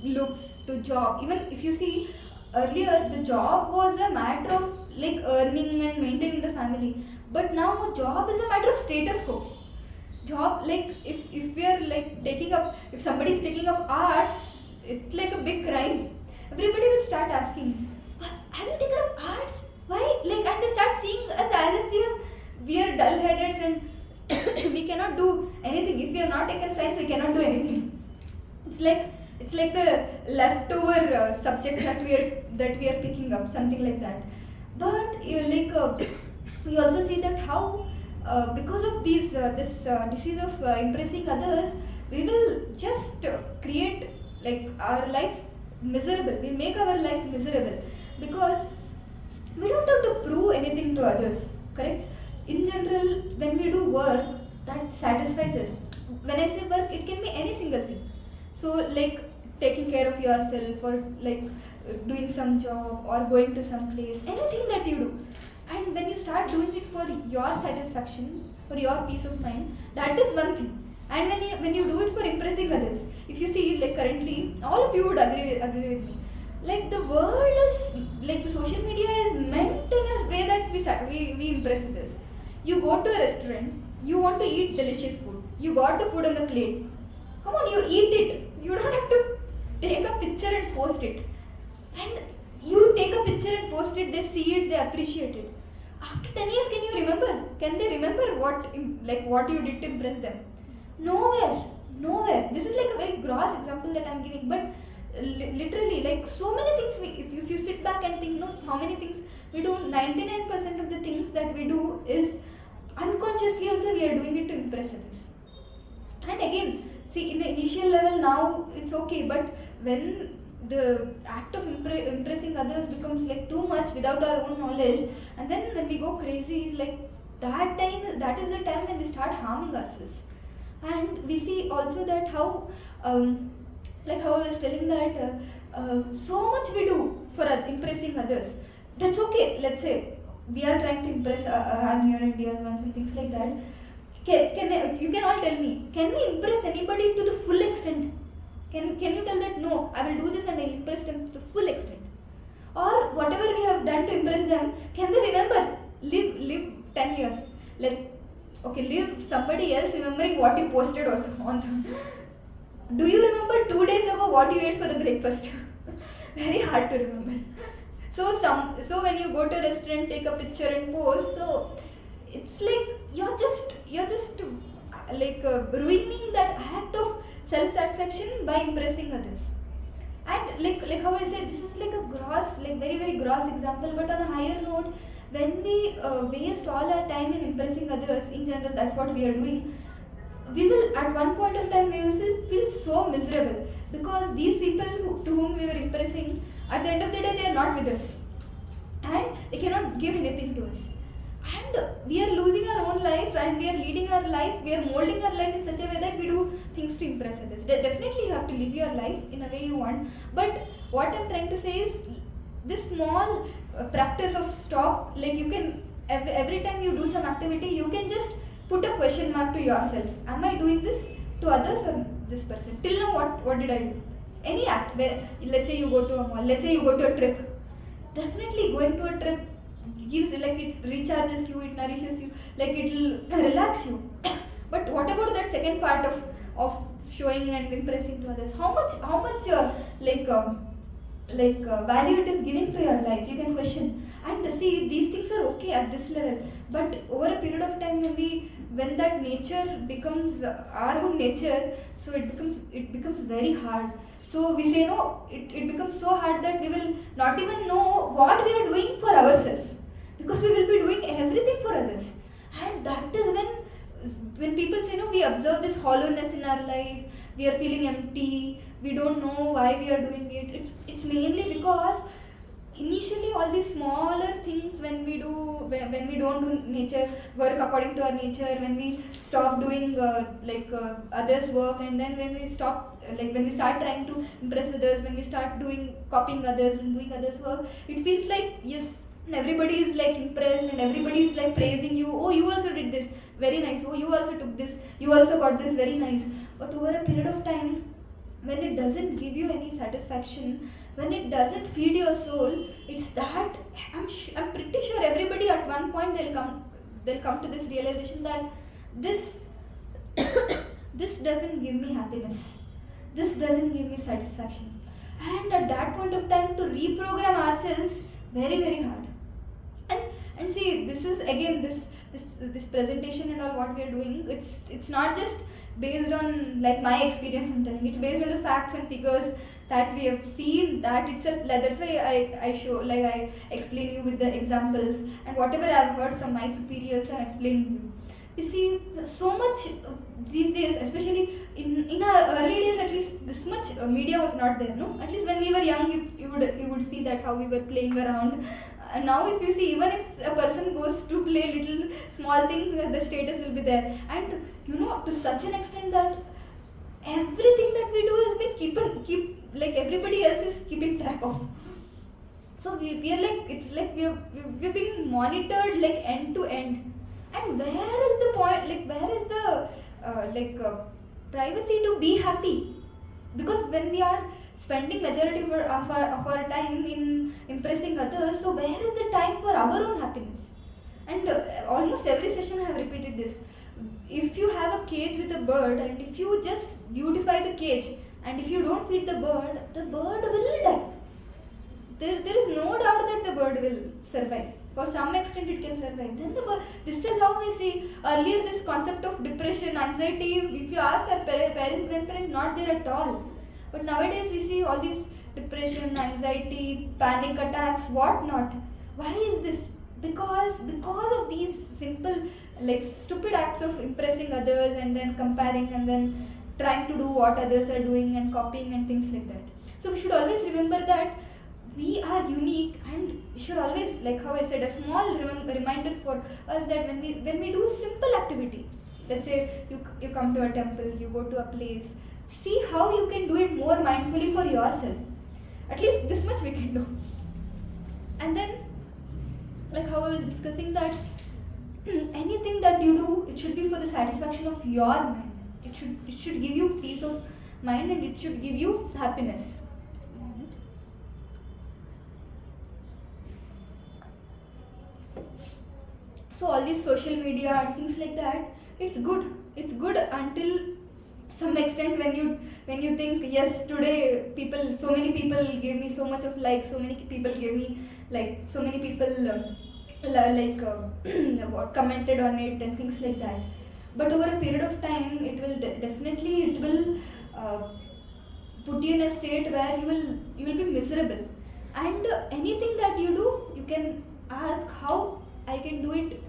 looks to job. Even if you see, earlier the job was a matter of like earning and maintaining the family, but now job is a matter of status quo. Job, like if we are like taking up, if somebody is taking up arts, it's like a big crime. Everybody will start asking, have you taken up arts? Why? Like, and they start seeing us as if we are dull headed and we cannot do anything. If we have not taken science, we cannot do anything. It's like the leftover subject that we are picking up, something like that. But we also see that how because of this disease of impressing others, we will just create like our life miserable. We make our life miserable because we don't have to prove anything to others. Correct? In general, when we do work that satisfies us. When I say work, it can be any single thing. So like taking care of yourself, or like doing some job, or going to some place, anything that you do. And when you start doing it for your satisfaction, for your peace of mind, that is one thing. And when you do it for impressing others, if you see, like currently, all of you would agree with me. Like the world is, like the social media is meant in a way that we impress others. You go to a restaurant, you want to eat delicious food. You got the food on the plate. Come on, you eat it. You don't have to take a picture and post it. And you take a picture and post it, they see it, they appreciate it. After 10 years, can you remember? Can they remember what you did to impress them? Nowhere. This is like a very gross example that I'm giving, but literally, like so many things, if you sit back and think, no, how many things we do, 99% of the things that we do is unconsciously also we are doing it to impress others. And again, see, in the initial level now it's okay, but when the act of impressing others becomes like too much without our own knowledge, and then when we go crazy, like that is the time when we start harming ourselves. And we see also that how like how I was telling that so much we do for impressing others. That's okay. Let's say we are trying to impress our near and dear ones and things like that. You can all tell me, can we impress anybody to the full extent? Can you tell that no, I will do this and I will impress them to the full extent? Or whatever we have done to impress them, can they remember? Live 10 years. Like, okay, live somebody else remembering what you posted also on them. Do you remember 2 days ago what you ate for the breakfast? Very hard to remember. So when you go to a restaurant, take a picture and post, so it's like you're just ruining that act of self-satisfaction by impressing others. And like how I said, this is like a gross, like very very gross example, but on a higher note, when we waste all our time in impressing others, in general, that's what we are doing. We will, at one point of time, we will feel so miserable because these people to whom we were impressing, at the end of the day, they are not with us, and they cannot give anything to us. And we are losing our own life, and we are leading our life, we are molding our life in such a way that we do things to impress others. Definitely, you have to live your life in a way you want. But what I'm trying to say is, this small practice of stop, like you can, every time you do some activity, you can just put a question mark to yourself. Am I doing this to others or this person? Till now, what did I do? Any act, where, let's say you go to a mall, let's say you go to a trip. Definitely going to a trip gives, like it recharges you, it nourishes you, like it will relax you. But what about that second part of showing and impressing to others? How much value it is giving to your life? You can question. And see, these things are okay at this level, but over a period of time, when that nature becomes our own nature, so it becomes very hard. So we say no, it becomes so hard that we will not even know what we are doing for ourselves, because we will be doing everything for others. And that is when people say, no, we observe this hollowness in our life, we are feeling empty, we don't know why we are doing it. It's mainly because initially all these smaller things, when we don't do nature work according to our nature, when we stop doing others work, and then when we start trying to impress others, when we start doing copying others and doing others work, it feels like, yes, everybody is like impressed and everybody is like praising you. Oh, you also did this, very nice. Oh, you also took this, you also got this, very nice. But over a period of time, when it doesn't give you any satisfaction, when it doesn't feed your soul, it's that I'm pretty sure everybody at one point they'll come to this realization that this this doesn't give me happiness, this doesn't give me satisfaction. And at that point of time, to reprogram ourselves, very, very hard. And see, this is again this presentation and all what we are doing, it's not just based on like my experience I'm telling, it's based on the facts and figures that we have seen, that itself, that's why I show, like I explain you with the examples, and whatever I've heard from my superiors I'm explaining you. You see, so much these days, especially in our early days, at least this much media was not there, no? At least when we were young, you would see that how we were playing around. And now if you see, even if a person goes to play little small thing, the status will be there. And to such an extent that everything that we do has been like everybody else is keeping track of. So we are like, it's like we're being monitored like end to end. And where is the point, like where is the privacy to be happy? Because when we are spending majority of our time in impressing others, so where is the time for our own happiness? And almost every session I have repeated this. If you have a cage with a bird, and if you just beautify the cage, and if you don't feed the bird will die. There is no doubt that the bird will survive. For some extent it can survive. Then this is how we see earlier this concept of depression, anxiety. If you ask our parents, grandparents, not there at all. But nowadays we see all these depression, anxiety, panic attacks, what not. Why is this? Because of these simple, like stupid acts of impressing others and then comparing and then trying to do what others are doing and copying and things like that. So we should always remember that we are unique, and we should always, like how I said, a small reminder for us that when we do simple activity, let's say you come to a temple, you go to a place, see how you can do it more mindfully for yourself. At least this much we can do. And then, like how I was discussing, that anything that you do, it should be for the satisfaction of your mind. It should give you peace of mind, and it should give you happiness. So all this social media and things like that, it's good until some extent, when you think, yes, today so many people gave me so much of likes, so many people gave me like, so many people commented on it and things like that. But over a period of time, it will definitely put you in a state where you will be miserable. And anything that you do, you can ask how I can do it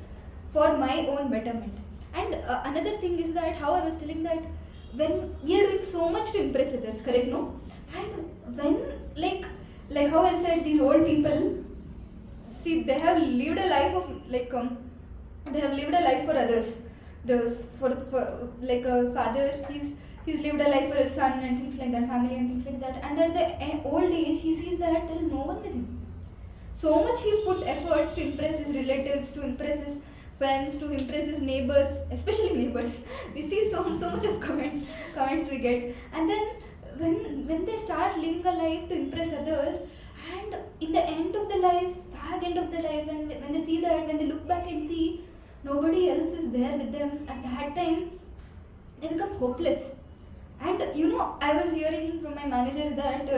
for my own betterment. And another thing is that, how I was telling that, when we are doing so much to impress others, correct, no? And when, like how I said, these old people, see, they have lived a life of they have lived a life for others. For like a father, he's lived a life for his son and things like that, family and things like that. And at the old age, he sees that there is no one with him. So much he put efforts to impress his relatives, to impress his friends, to impress his neighbors, especially neighbors. We see so much of comments we get. And then when they start living a life to impress others, and in the end of the life, far end of the life, when they see that, when they look back and see nobody else is there with them, at that time they become hopeless. And I was hearing from my manager that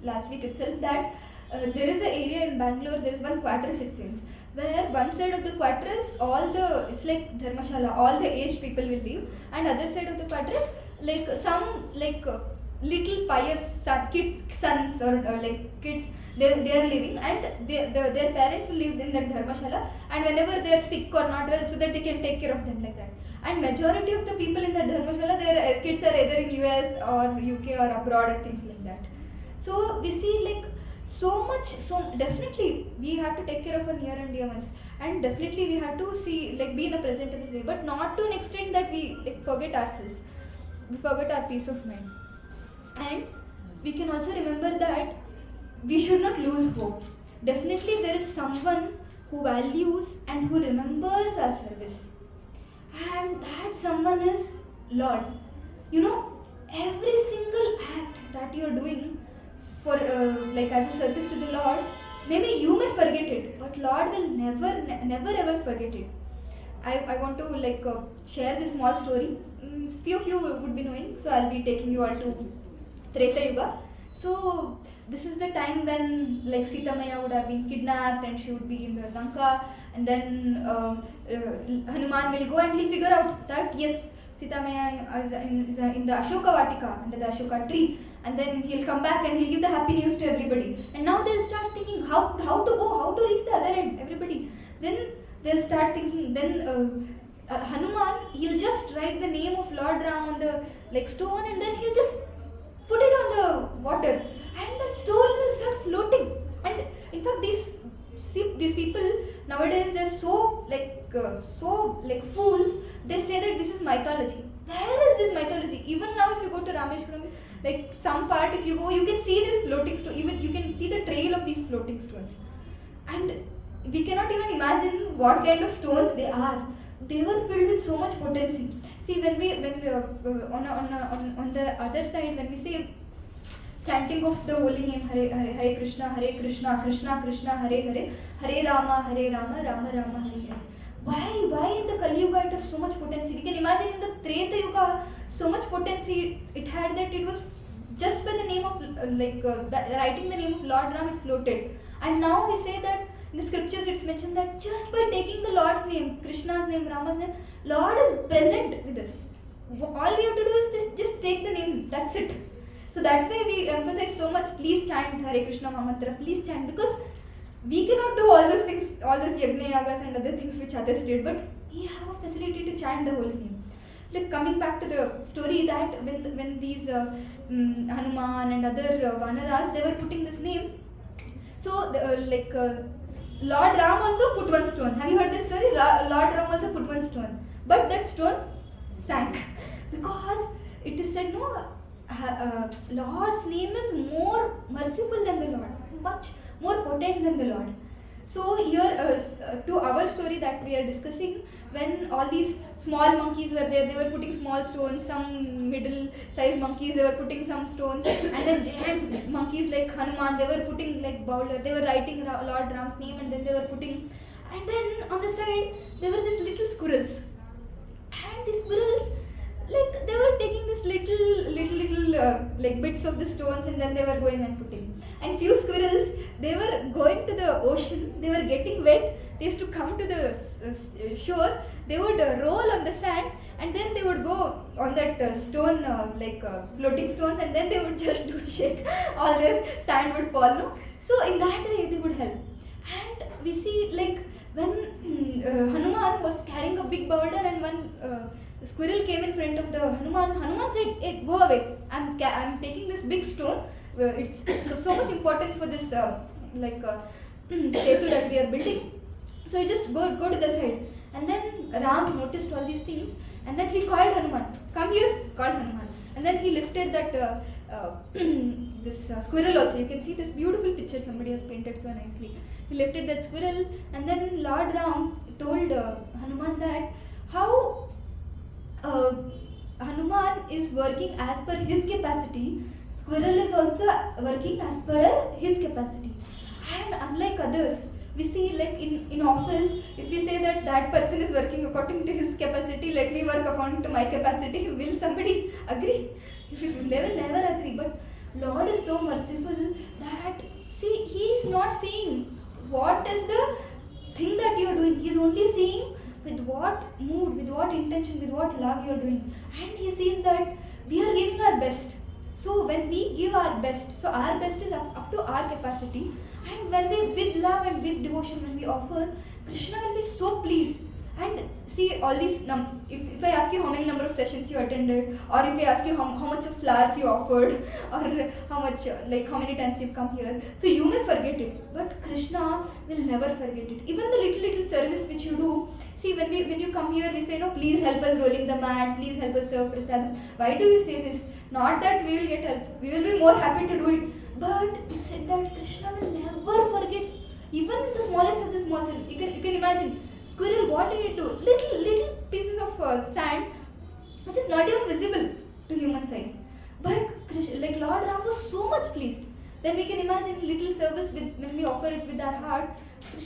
last week itself, that there is an area in Bangalore, there is one quarters, it seems, where one side of the quarters, it's like Dharmashala, all the aged people will live, and other side of the quarters, like some little pious sons or kids, they are living, and their parents will live in that dharmashala, and whenever they are sick or not well, so that they can take care of them like that. And majority of the people in that dharmashala, their kids are either in US or UK or abroad or things like that. So we see like so much, so definitely we have to take care of our near and dear ones, and definitely we have to see like be in a presentable way, but not to an extent that we like forget ourselves, we forget our peace of mind. And we can also remember that we should not lose hope. Definitely there is someone who values and who remembers our service, and that someone is Lord. You know, every single act that you are doing for like as a service to the Lord, maybe you may forget it, but Lord will never ever forget it. I want to like share this small story. Few would be knowing, so I'll be taking you all to Treta Yuga. So this is the time when like Sita Maya would have been kidnapped and she would be in the Lanka, and then Hanuman will go and he'll figure out that yes, Sita Maya is in the Ashoka Vatika, under the Ashoka tree, and then he'll come back and he'll give the happy news to everybody. And now they'll start thinking how to go, how to reach the other end, everybody. Then they'll start thinking, then Hanuman, he'll just write the name of Lord Ram on the like stone, and then he'll just put it on the water, and that stone will start floating. And in fact, these people nowadays, they're so like fools. They say that this is mythology. Where is this mythology? Even now, if you go to Rameshwaram, like some part, if you go, you can see this floating stone. Even you can see the trail of these floating stones, and we cannot even imagine what kind of stones they are. They were filled with so much potency. See, when on the other side, when we say chanting of the holy name Hare Krishna, Krishna Krishna, Hare Hare, Hare Rama, Rama Rama, Hare Hare. Why in the Kali Yuga it has so much potency? We can imagine in the Treta Yuga so much potency it had that it was just by the name of writing the name of Lord Ram, it floated. And now we say that in the scriptures it's mentioned that just by taking the Lord's name, Krishna's name, Rama's name, Lord is present with us. All we have to do is just take the name, that's it. So that's why we emphasize so much, please chant Hare Krishna Mahamantra, please chant, because we cannot do all those things, all those yagna yagas and other things which others did, but we have a facility to chant the holy name. Like coming back to the story that when these Hanuman and other Vanaras, they were putting this name, so Lord Ram also put one stone. Have you heard that story? Lord Ram also put one stone, but that stone sank because it is said no, Lord's name is more merciful than the Lord, much more potent than the Lord. So here to our story that we are discussing, when all these small monkeys were there, they were putting small stones, some middle sized monkeys, they were putting some stones, and then giant monkeys like Hanuman, they were putting like Bowler, they were writing Lord Ram's name, and then they were putting, and then on the side there were these little squirrels, and these squirrels, like they were taking this little like bits of the stones, and then they were going and putting. And few squirrels, they were going to the ocean, they were getting wet, they used to come to the shore, they would roll on the sand, and then they would go on that stone, floating stones, and then they would just do shake, all their sand would fall, no? So in that way they would help. And we see like when Hanuman was carrying a big boulder, and one squirrel came in front of the Hanuman said, hey, go away, I'm taking this big stone, it's so much importance for this statue that we are building, so you just go to the side. And then Ram noticed all these things, and then he called Hanuman, come here, called Hanuman, and then he lifted that this squirrel also. You can see this beautiful picture somebody has painted so nicely. He lifted that squirrel, and then Lord Ram told Hanuman that how Hanuman is working as per his capacity, squirrel is also working as per his capacity. And unlike others, we see like in office, if we say that person is working according to his capacity, let me work according to my capacity, will somebody agree? They will never agree. But Lord is so merciful that, see, He is not saying what is the thing that you are doing. He is only saying with what mood, with what intention, with what love you are doing. And He says that we are giving our best. So when we give our best, so our best is up to our capacity, and when we with love and with devotion when we offer, Krishna will be so pleased. And see all these if I ask you how many number of sessions you attended, or if I ask you how much of flowers you offered, or how much like how many times you've come here, so you may forget it, but Krishna will never forget it. Even the little service which you do, see when you come here we say, no, please help us rolling the mat, please help us serve prasad. Why do we say this? Not that we will get help, we will be more happy to do it, but it said that Krishna will never forget even the smallest of the small service. You can imagine squirrel, what did it do? Little pieces of sand which is not even visible to human size, but like Lord Ram was so much pleased. Then we can imagine little service when we offer it with our heart,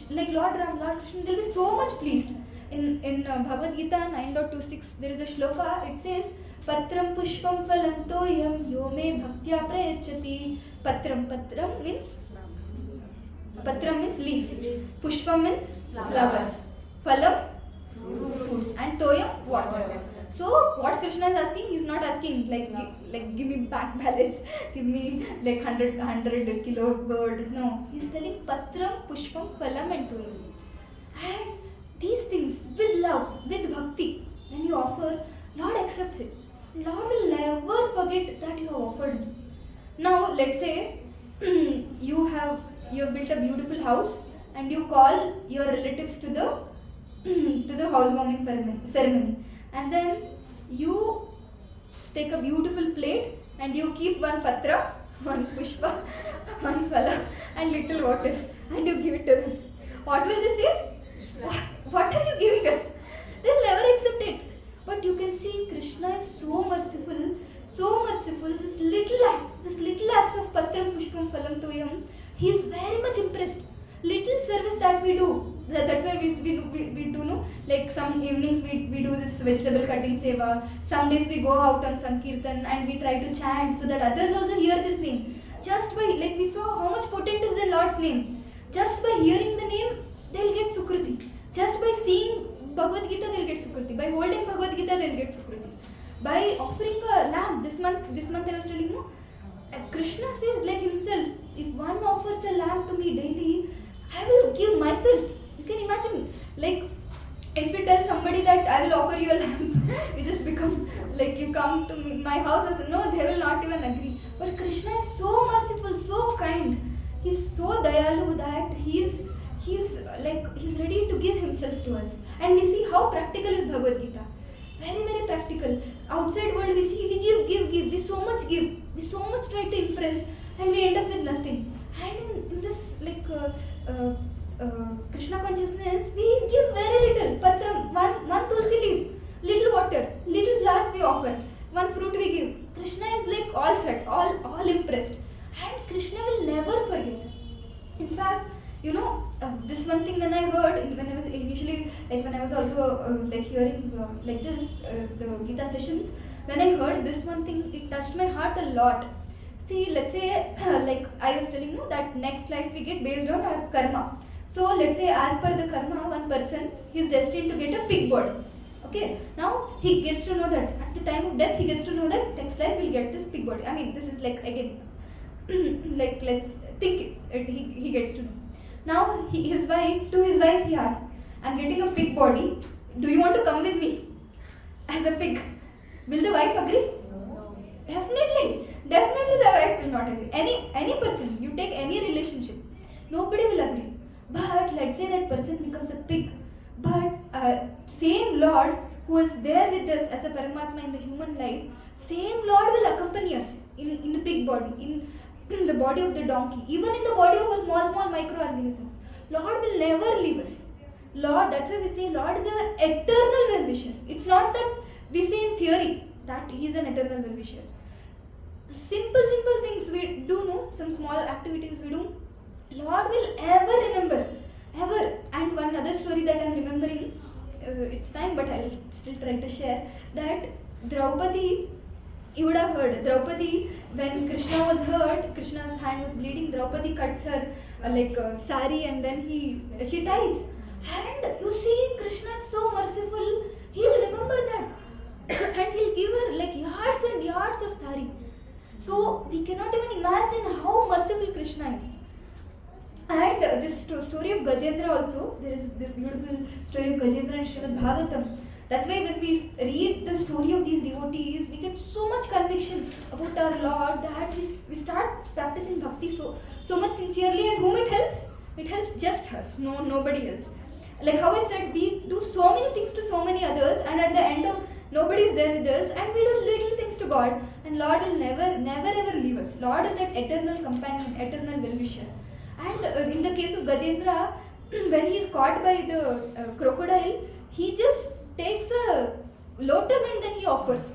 like Lord Ram, Lord Krishna, they'll be so much pleased. In Bhagavad Gita 9.26 there is a shloka. It says, Patram pushpam phalam toyam yo me bhaktya prayachati. Patram means leaf, pushpam means flowers, phalam fruit, and toyam water. So what Krishna is asking, he is not asking like give me bank balance, give me like 100 kilo bird. No, he is telling patram, pushpam, phalam and toyam. And these things with love, with bhakti, when you offer, Lord accepts it. Lord will never forget that you have offered. Now let's say you have built a beautiful house and you call your relatives to the housewarming ceremony, and then you take a beautiful plate and you keep one patra, one pushpa, one phala and little water, and you give it to them. What will they say? What are you giving us? They'll never accept it. But you can see Krishna is so merciful, so merciful. This little acts of patram, pushpam, phalam, toyam, he is very much impressed. Little service that we do, that's why we do know, like some evenings we do this vegetable cutting seva, some days we go out on Sankirtan and we try to chant so that others also hear this name. Just by, like we saw how much potent is the Lord's name. Just by hearing the name, they'll get Sukriti. Just by seeing Bhagavad Gita, they'll get Sukriti. By holding Bhagavad Gita, they'll get Sukriti. By offering a lamb, this month I was telling you, Krishna says like himself, if one offers a lamb to me daily, I will give myself. You can imagine, like if you tell somebody that I will offer you a lamb, you just become like you come to my house and say, no, they will not even agree. But Krishna is so merciful, so kind. He's so dayalu that he's ready to give himself to us. And we see how practical is Bhagavad Gita. Very, very practical. Outside world we see we give. We so much give. We so much try to impress, and we end up with nothing. And in this Krishna consciousness, we give very little. Patram, one tulsi leaf, little water, little flowers we offer, one fruit we give. Krishna is like all set, all impressed, and Krishna will never forget. In fact, this one thing when I heard when I was initially when I was also hearing the Gita sessions, when I heard this one thing, it touched my heart a lot. See, let's say like I was telling you that next life we get based on our karma. So let's say as per the karma, one person is destined to get a pig body. Okay, now he gets to know that at the time of death he gets to know that next life he'll get this pig body. I mean, this is like again like let's think it, he gets to know. Now his wife he asks, I'm getting a pig body, do you want to come with me as a pig? Will the wife agree? No. Definitely the wife will not agree. Any person, you take any relationship, nobody will agree. But let's say that person becomes a pig, but same Lord who is there with us as a Paramatma in the human life, same Lord will accompany us in a pig body, in the body of the donkey, even in the body of a small microorganisms. Lord will never leave us. Lord, that's why we say Lord is our eternal well-wisher. It's not that we say in theory that He is an eternal well-wisher. Simple things we do, some small activities we do, Lord will ever remember, ever. And one other story that I am remembering, it's time but I'll still try to share, that Draupadi, you would have heard, Draupadi, when Krishna was hurt, Krishna's hand was bleeding, Draupadi cuts her sari and then she ties. And you see, Krishna is so merciful, he'll remember that and he'll give her like yards and yards of sari. So we cannot even imagine how merciful Krishna is. And this story of Gajendra also, there is this beautiful story of Gajendra in Srimad Bhagavatam. That's why when we read the story of these devotees, we get so much conviction about our Lord that we start practicing bhakti so much sincerely. And whom it helps? It helps just us, nobody else. Like how I said, we do so many things to so many others, and at the end of nobody is there with us, and we do little things to God, and Lord will never ever leave us. Lord is that eternal companion, eternal well-wisher. And in the case of Gajendra, when he is caught by the crocodile, he just takes a lotus and then he offers.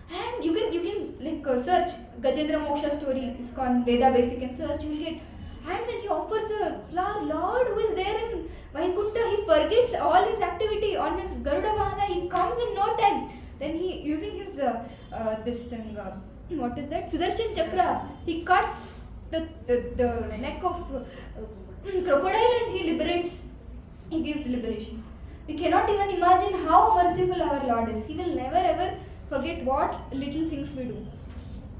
And you can like search Gajendra Moksha story, ISKCON Veda-based, you can search, you will get. And when he offers a flower, Lord who is there in Vaikuntha, he forgets all his activity on his Garuda Vahana, he comes in no time. Then he, using his this thing, what is that? Sudarshan Chakra, he cuts the neck of crocodile and he liberates, he gives liberation. We cannot even imagine how merciful our Lord is. He will never ever forget what little things we do.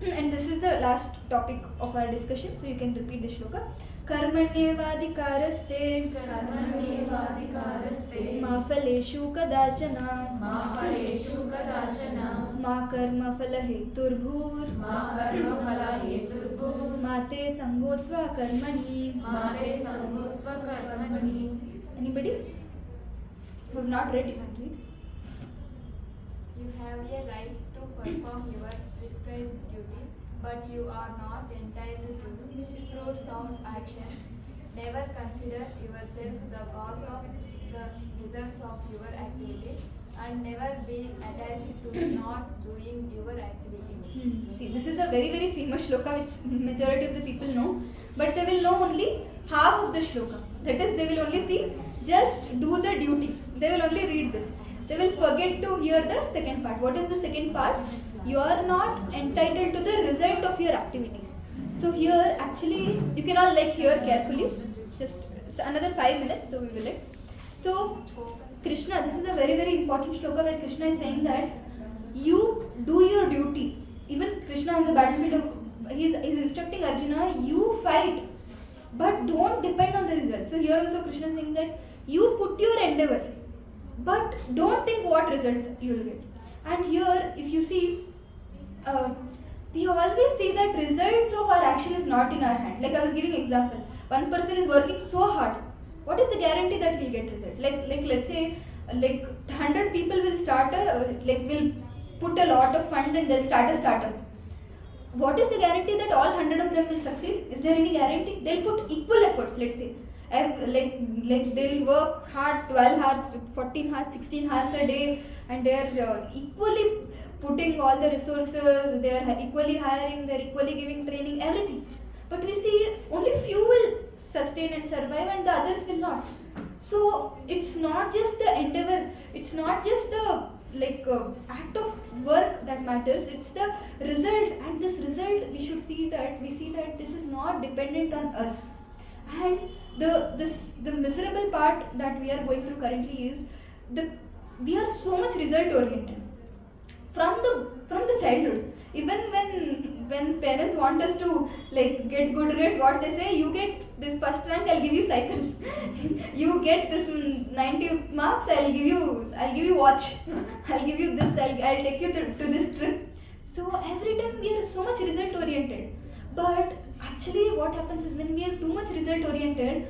And this is the last topic of our discussion, so you can repeat the shloka. Karmanyevadikaraste ma phaleshu kadachana ma karma phala heturbhur mate sangotsva karmani. Anybody who have not read, you can read. You have a right to perform your prescribed duty, but you are not entitled to fruits of action. Never consider yourself the cause of the results of your activities, and never be attached to not doing your activities. See, this is a very famous shloka which majority of the people know, but they will know only half of the shloka. That is, they will only see just do the duty. They will only read this. They will forget to hear the second part. What is the second part? You are not entitled to the result of your activities. So here actually you can all like hear carefully. Just another 5 minutes, so we will let. So Krishna, this is a very important shloka where Krishna is saying that you do your duty. Even Krishna on the battlefield, he is instructing Arjuna, you fight, but don't depend on the result. So here also Krishna is saying that you put your endeavor, but don't think what results you will get. And here, if you see, we always say that results of our action is not in our hand. Like I was giving example, one person is working so hard. What is the guarantee that he'll get result? Like let's say, like 100 people will start will put a lot of fund and they'll start a startup. What is the guarantee that all 100 of them will succeed? Is there any guarantee? They'll put equal efforts. Let's say. Like they'll work hard 12 hours, 14 hours, 16 hours a day, and they're equally putting all the resources, they're equally hiring, they're equally giving training, everything. But we see only few will sustain and survive and the others will not. So it's not just the endeavor, it's not just the act of work that matters, it's the result. And this result we see that this is not dependent on us. And the miserable part that we are going through currently is we are so much result oriented from the childhood. Even when parents want us to get good grades, what they say, you get this first rank, I'll give you cycle. You get this 90 marks, I'll give you watch. I'll give you this, I'll take you to this trip. So every time we are so much result oriented. But actually what happens is when we are too much result oriented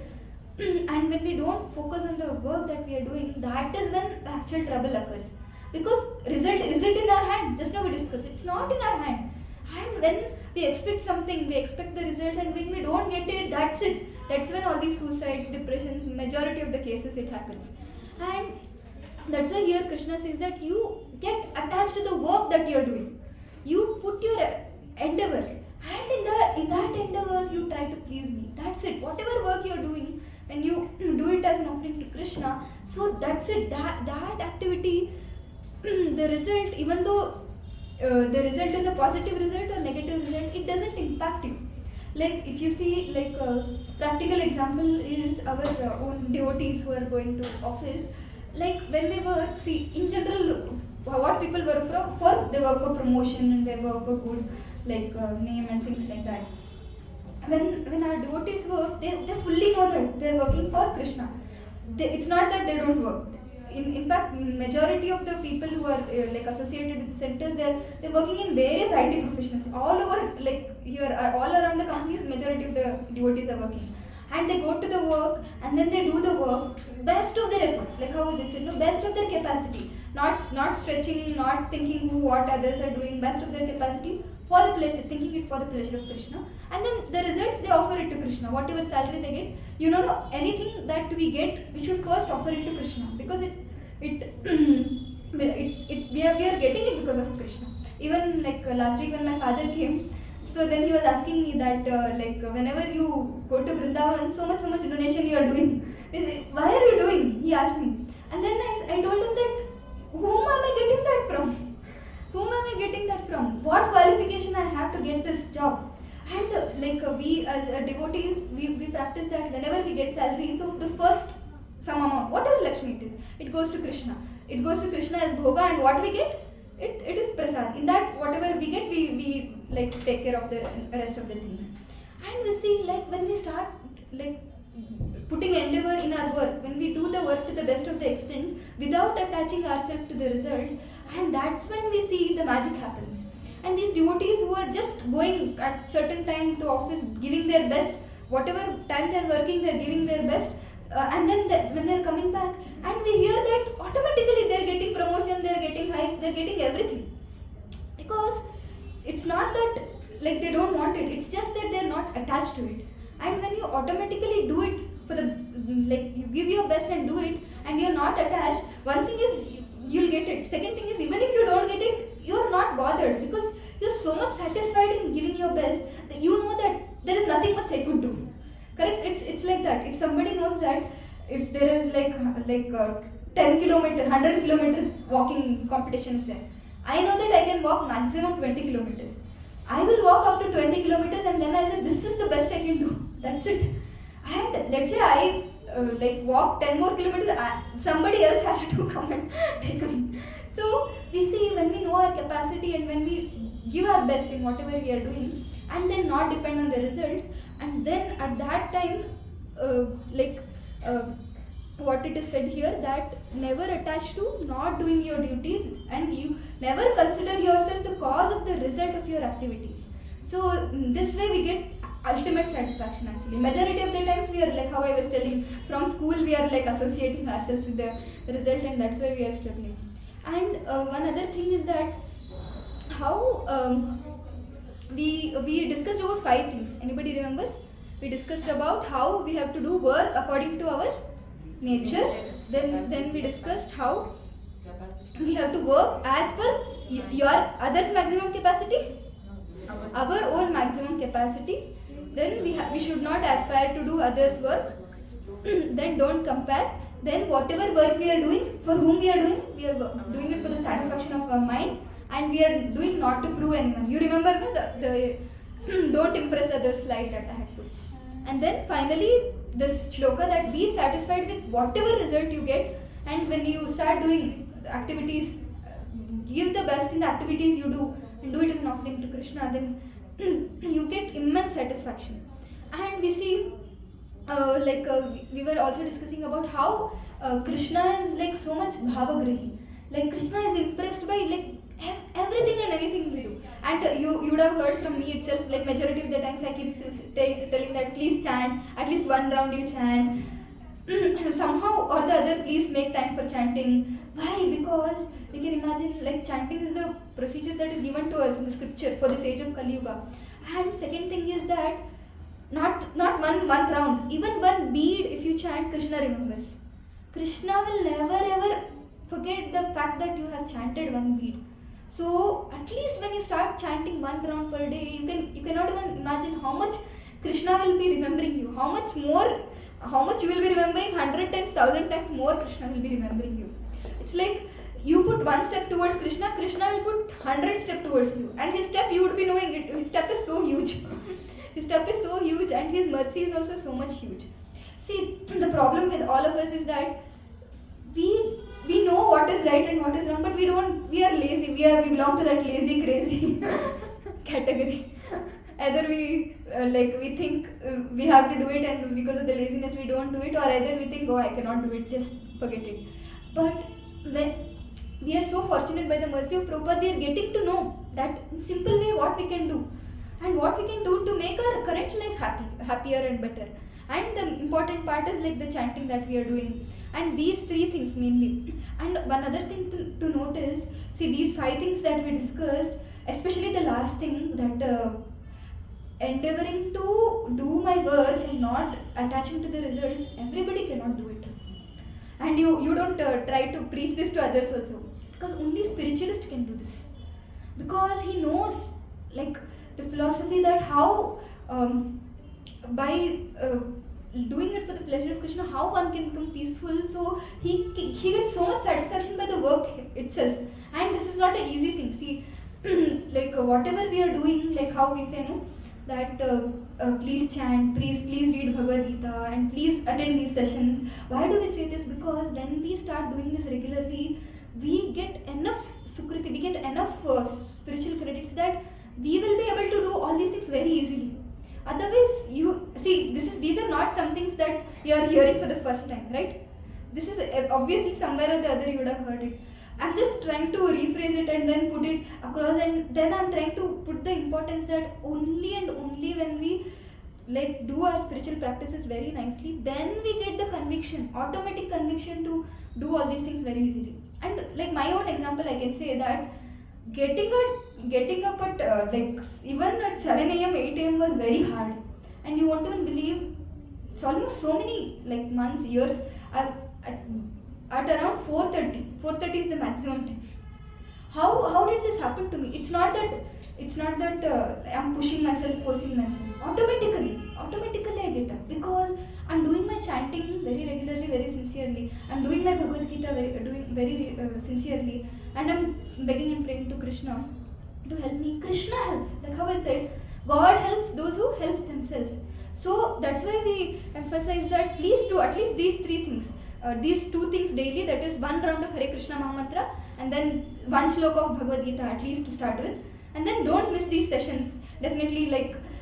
and when we don't focus on the work that we are doing, that is when the actual trouble occurs. Because result, is it in our hand? Just now we discussed, it's not in our hand. And when we expect something, we expect the result, and when we don't get it, that's it. That's when all these suicides, depressions, majority of the cases it happens. And that's why here Krishna says that you get attached to the work that you are doing. You put your endeavor, and in that endeavor you try to please me. That's it. Whatever work you are doing, when you do it as an offering to Krishna, so that's it. That activity, the result, even though the result is a positive result or negative result, it doesn't impact you. Like if you see, practical example is our own devotees who are going to office. Like when they work, see, in general, what people work for, they work for promotion and they work for good name and things like that. When our devotees work, they fully know that they're working for Krishna. It's not that they don't work. In fact, majority of the people who are associated with the centers, they're working in various IT professions all over, all around the companies. Majority of the devotees are working, and they go to the work and then they do the work best of their efforts, like how they said, best of their capacity, not stretching, not thinking what others are doing, best of their capacity for the pleasure, thinking it for the pleasure of Krishna. And then the results, they offer it to Krishna. Whatever salary they get, anything that we get, we should first offer it to Krishna, because we are getting it because of Krishna. Even last week when my father came, so then he was asking me that whenever you go to Vrindavan, so much donation you are doing. Why are you doing? He asked me. And then I told him that, whom am I getting that from? Whom am I getting that from? What qualification I have to get this job? And we as devotees, we practice that whenever we get salary, so the first some amount, whatever Lakshmi it goes to Krishna. It goes to Krishna as bhoga, and what we get, it is prasad. In that, whatever we get, we take care of the rest of the things. And we see, when we start putting endeavor in our work, when we do the work to the best of the extent without attaching ourselves to the result, and that's when we see the magic happens. And these devotees who are just going at certain time to office, giving their best, whatever time they're working, they're giving their best, and then when they're coming back, and we hear that automatically they're getting promotion, they're getting hikes, they're getting everything. Because it's not that they don't want it, it's just that they're not attached to it. And when you automatically do it for the you give your best and do it, and you're not attached, one thing is you'll get it. Second thing is, even if you don't get it, you're not bothered, because you're so much satisfied in giving your best that you know that there is nothing much I could do. Correct? It's like that. If somebody knows that if there is 10 kilometer, 100 kilometer walking competition is there, I know that I can walk maximum 20 kilometers. I will walk up to 20 kilometers, and then I'll say, this is the best I can do. That's it. And let's say I walk 10 more kilometers, somebody else has to come and take me. So we see, when we know our capacity and when we give our best in whatever we are doing, and then not depend on the results, and then at that time, what it is said here, that never attach to not doing your duties, and you never consider yourself the cause of the result of your activities. So this way we get ultimate satisfaction. Actually, majority of the times we are how I was telling, from school we are associating ourselves with the result, and that's why we are struggling. And one other thing is that how we discussed about 5 things. Anybody remembers? We discussed about how we have to do work according to our nature. Then we discussed how we have to work as per your others' maximum capacity, our own maximum capacity. Then we should not aspire to do others' work. Then don't compare. Then whatever work we are doing, for whom we are doing it for the satisfaction of our mind, and we are doing not to prove anyone. You remember, no, the don't impress others slide that I had put. And then finally this shloka, that be satisfied with whatever result you get, and when you start doing activities, give the best in the activities you do, and do it as an offering to Krishna, then you get immense satisfaction. And we see we were also discussing about how Krishna is so much bhavagrahi. Krishna is impressed by everything and anything we do. And you would have heard from me itself, majority of the times I keep telling that please chant, at least one round you chant. Somehow or the other, please make time for chanting. Why? Because we can imagine chanting is the procedure that is given to us in the scripture for this age of Kali Yuga. And second thing is that not one round, even one bead, if you chant, Krishna remembers. Krishna will never ever forget the fact that you have chanted one bead. So at least when you start chanting one round per day, you cannot even imagine how much Krishna will be remembering you. How much you will be remembering, 100 times, 1000 times more Krishna will be remembering you. It's like you put one step towards Krishna, Krishna will put 100 steps towards you. And his step, you would be knowing it, his step is so huge. His step is so huge, and his mercy is also so much huge. See, the problem with all of us is that we know what is right and what is wrong, but we are lazy. We belong to that lazy crazy category. Either we we think we have to do it, and because of the laziness we don't do it, or either we think, oh, I cannot do it, just forget it. But when we are so fortunate by the mercy of Prabhupada, we are getting to know that in simple way what we can do and what we can do to make our current life happier and better. And the important part is like the chanting that we are doing, and these three things mainly. And one other thing to note is, see, these 5 things that we discussed, especially the last thing, that endeavoring to do my work and not attaching to the results, everybody cannot do it. And you don't try to preach this to others also, because only spiritualist can do this, because he knows like the philosophy that how by doing it for the pleasure of Krishna, how one can become peaceful. So he gets so much satisfaction by the work itself, and this is not an easy thing. See, whatever we are doing, like how we say no, that please chant, please read Bhagavad Gita, and please attend these sessions. Why do we say this? Because when we start doing this regularly, we get enough sukriti, we get enough spiritual credits that we will be able to do all these things very easily. Otherwise, you see, these are not some things that you are hearing for the first time, right? This is obviously somewhere or the other you would have heard it. I'm just trying to rephrase it and then put it across, and then I'm trying to put the importance that only and only when we do our spiritual practices very nicely, then we get the conviction, automatic conviction to do all these things very easily. And like my own example, I can say that getting up at even at 7 a.m. 8 a.m. was very hard, and you won't even believe, it's almost so many months, years, at around 4:30 is the maximum time. How did this happen to me? It's not that I'm pushing myself, forcing myself. Automatically I get up, because I'm doing my chanting very regularly, very sincerely. I'm doing my Bhagavad Gita very sincerely, and I'm begging and praying to Krishna to help me. Krishna helps. Like how I said, God helps those who helps themselves. So that's why we emphasize that please do at least these 3 things. These 2 things daily, that is 1 round of Hare Krishna Mahamantra and then 1 shloka of Bhagavad Gita at least to start with. And then don't miss these sessions. Definitely,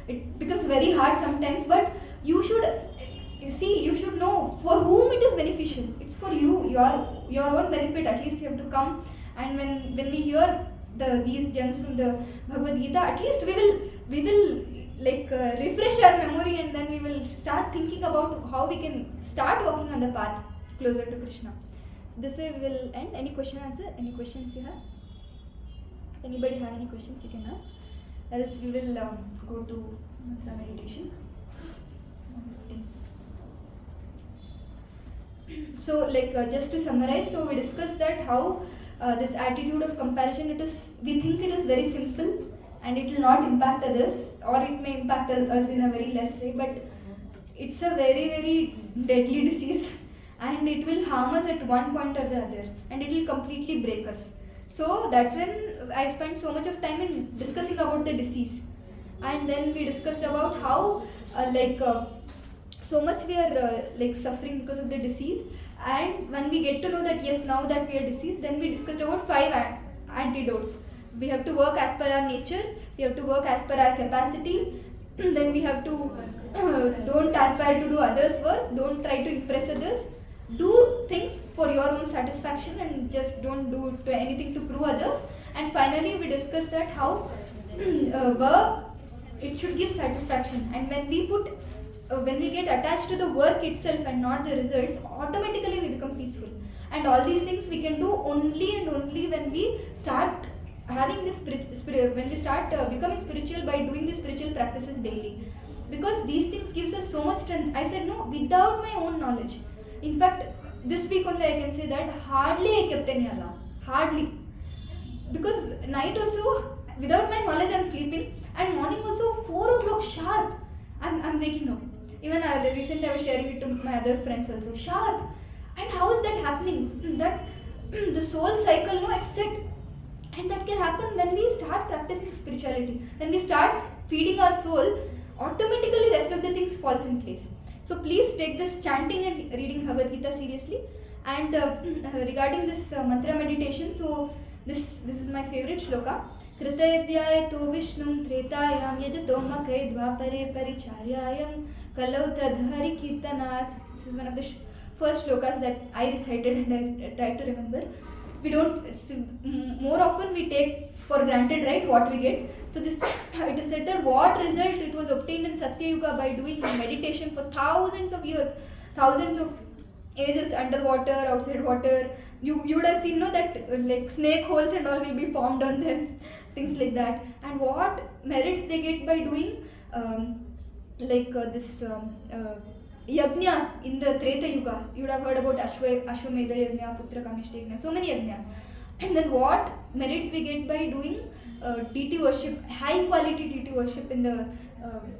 it becomes very hard sometimes, but you should know for whom it is beneficial. It's for you, your own benefit. At least you have to come, and when we hear these gems from the Bhagavad Gita, at least we will refresh our memory, and then we will start thinking about how we can start walking on the path closer to Krishna. So this way we will end. Any question, answer? Any questions you have? Anybody have any questions you can ask? Else we will go to mantra meditation. So just to summarize, so we discussed that how this attitude of comparison, we think it is very simple and it will not impact others, or it may impact us in a very less way, but it's a very, very deadly disease, and it will harm us at one point or the other, and it will completely break us. So that's when I spent so much of time in discussing about the disease, and then we discussed about how so much we are suffering because of the disease. And when we get to know that yes, now that we are diseased, then we discussed about 5 antidotes. We have to work as per our nature, we have to work as per our capacity, then we have to don't aspire to do others' work, don't try to impress others, do things for your own satisfaction and just don't do anything to prove others. And finally we discussed that how work, it should give satisfaction, and when we get attached to the work itself and not the results, automatically we become peaceful. And all these things we can do only and only when we start having this when we start becoming spiritual by doing these spiritual practices daily, because these things gives us so much strength. I said no, without my own knowledge, in fact this week only I can say that hardly I kept any alarm, hardly, because night also without my knowledge I'm sleeping, and morning also 4 o'clock sharp I'm waking up. Even recently I was sharing it to my other friends also, sharp. And how is that happening? That the soul cycle, no, it's set. And that can happen when we start practicing spirituality. When we start feeding our soul, automatically rest of the things falls in place. So please take this chanting and reading Bhagavad Gita seriously. And regarding this mantra meditation, so This is my favorite shloka. Kritayadhyayato Vishnum Tretayam Yajato Makre Dvapare Paricharyayam Kalau Tadhari Kirtanat. This is one of the first shlokas that I recited and I tried to remember. We don't, more often we take for granted, right, what we get. So this, it is said that what result it was obtained in Satya Yuga by doing meditation for thousands of years, thousands of ages, underwater, outside water. You would have seen, no, that like snake holes and all will be formed on them, things like that. And what merits they get by doing yajnas in the Treta Yuga. You would have heard about Ashwamedha Yajna, Putra Kamishta Yajna, so many yajnas. And then what merits we get by doing deity worship, high quality deity worship in the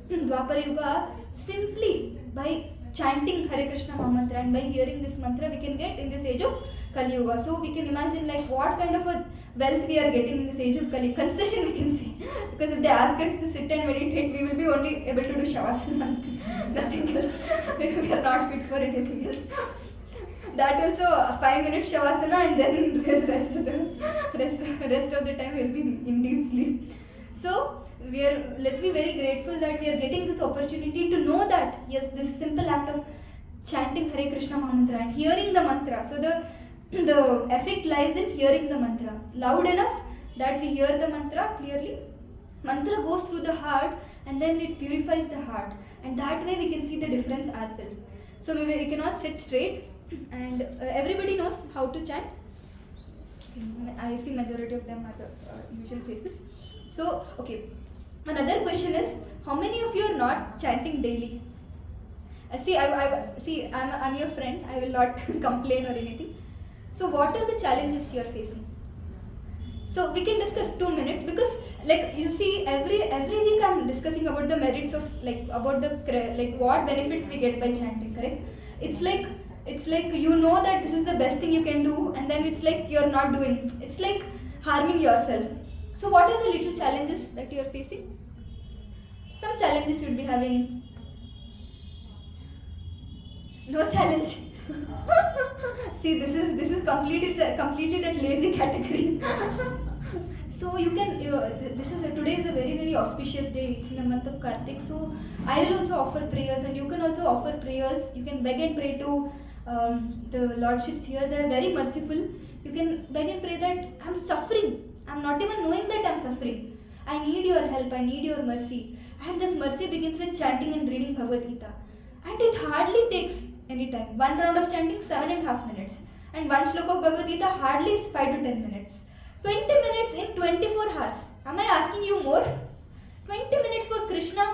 Dwapara Yuga, simply by chanting Hare Krishna Mahamantra, and by hearing this mantra we can get in this age of Kali Yuga. So we can imagine like what kind of a wealth we are getting in this age of Kali. Concession we can say, because if they ask us to sit and meditate, we will be only able to do Shavasana, nothing else. We are not fit for anything else. That also 5 minutes Shavasana, and then rest of the time we will be in deep sleep. So let's be very grateful that we are getting this opportunity to know that yes, this simple act of chanting Hare Krishna Mahamantra and hearing the mantra. So the effect lies in hearing the mantra loud enough that we hear the mantra clearly. Mantra goes through the heart and then it purifies the heart, and that way we can see the difference ourselves. So we cannot sit straight, and everybody knows how to chant. I see majority of them are the usual faces. So okay, another question is, how many of you are not chanting daily? I'm your friend. I will not complain or anything. So what are the challenges you are facing? So we can discuss 2 minutes, because like you see every week I'm discussing about the merits of about the what benefits we get by chanting, correct? It's like you know that this is the best thing you can do, and then it's like you're not doing. It's like harming yourself. So what are the little challenges that you are facing? Some challenges you'll be having. No challenge. See, this is completely that lazy category. So you can. Today is a very, very auspicious day. It's in the month of Kartik. So I will also offer prayers, and you can also offer prayers. You can beg and pray to the lordships here. They are very merciful. You can beg and pray that I'm suffering. I'm not even knowing that I'm suffering. I need your help. I need your mercy. And this mercy begins with chanting and reading Bhagavad Gita. And it hardly takes any time. One round of chanting, 7.5 minutes. And one slok of Bhagavad Gita hardly is 5 to 10 minutes. 20 minutes in 24 hours. Am I asking you more? 20 minutes for Krishna,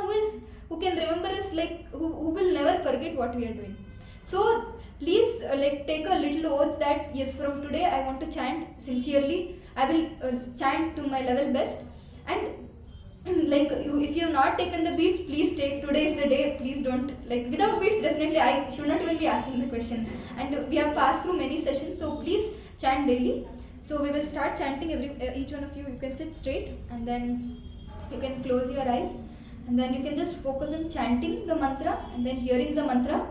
who can remember us, who will never forget what we are doing. So please take a little oath that yes, from today I want to chant sincerely. I will chant to my level best. And if you have not taken the beats, please take. Today is the day. Please don't without beats. Definitely, I should not even be asking the question. And we have passed through many sessions, so please chant daily. So we will start chanting. Each one of you can sit straight, and then you can close your eyes, and then you can just focus on chanting the mantra and then hearing the mantra.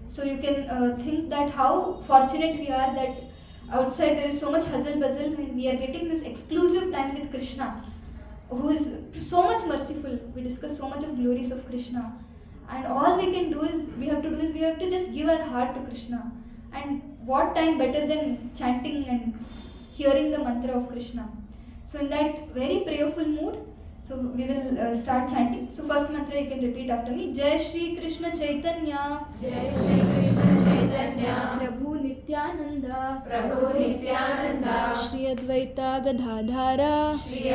So you can think that how fortunate we are that outside there is so much hustle bustle, and we are getting this exclusive time with Krishna, who is so much merciful. We discuss so much of glories of Krishna, and all we have to just give our heart to Krishna. And what time better than chanting and hearing the mantra of Krishna? So in that very prayerful mood, so we will start chanting. So first mantra you can repeat after me. Jai Shri Krishna Chaitanya, Jai Shri Krishna Chaitanya, Prabhu Nityananda, Prabhu Nityananda, Shri Advaita Gadadhara, Shri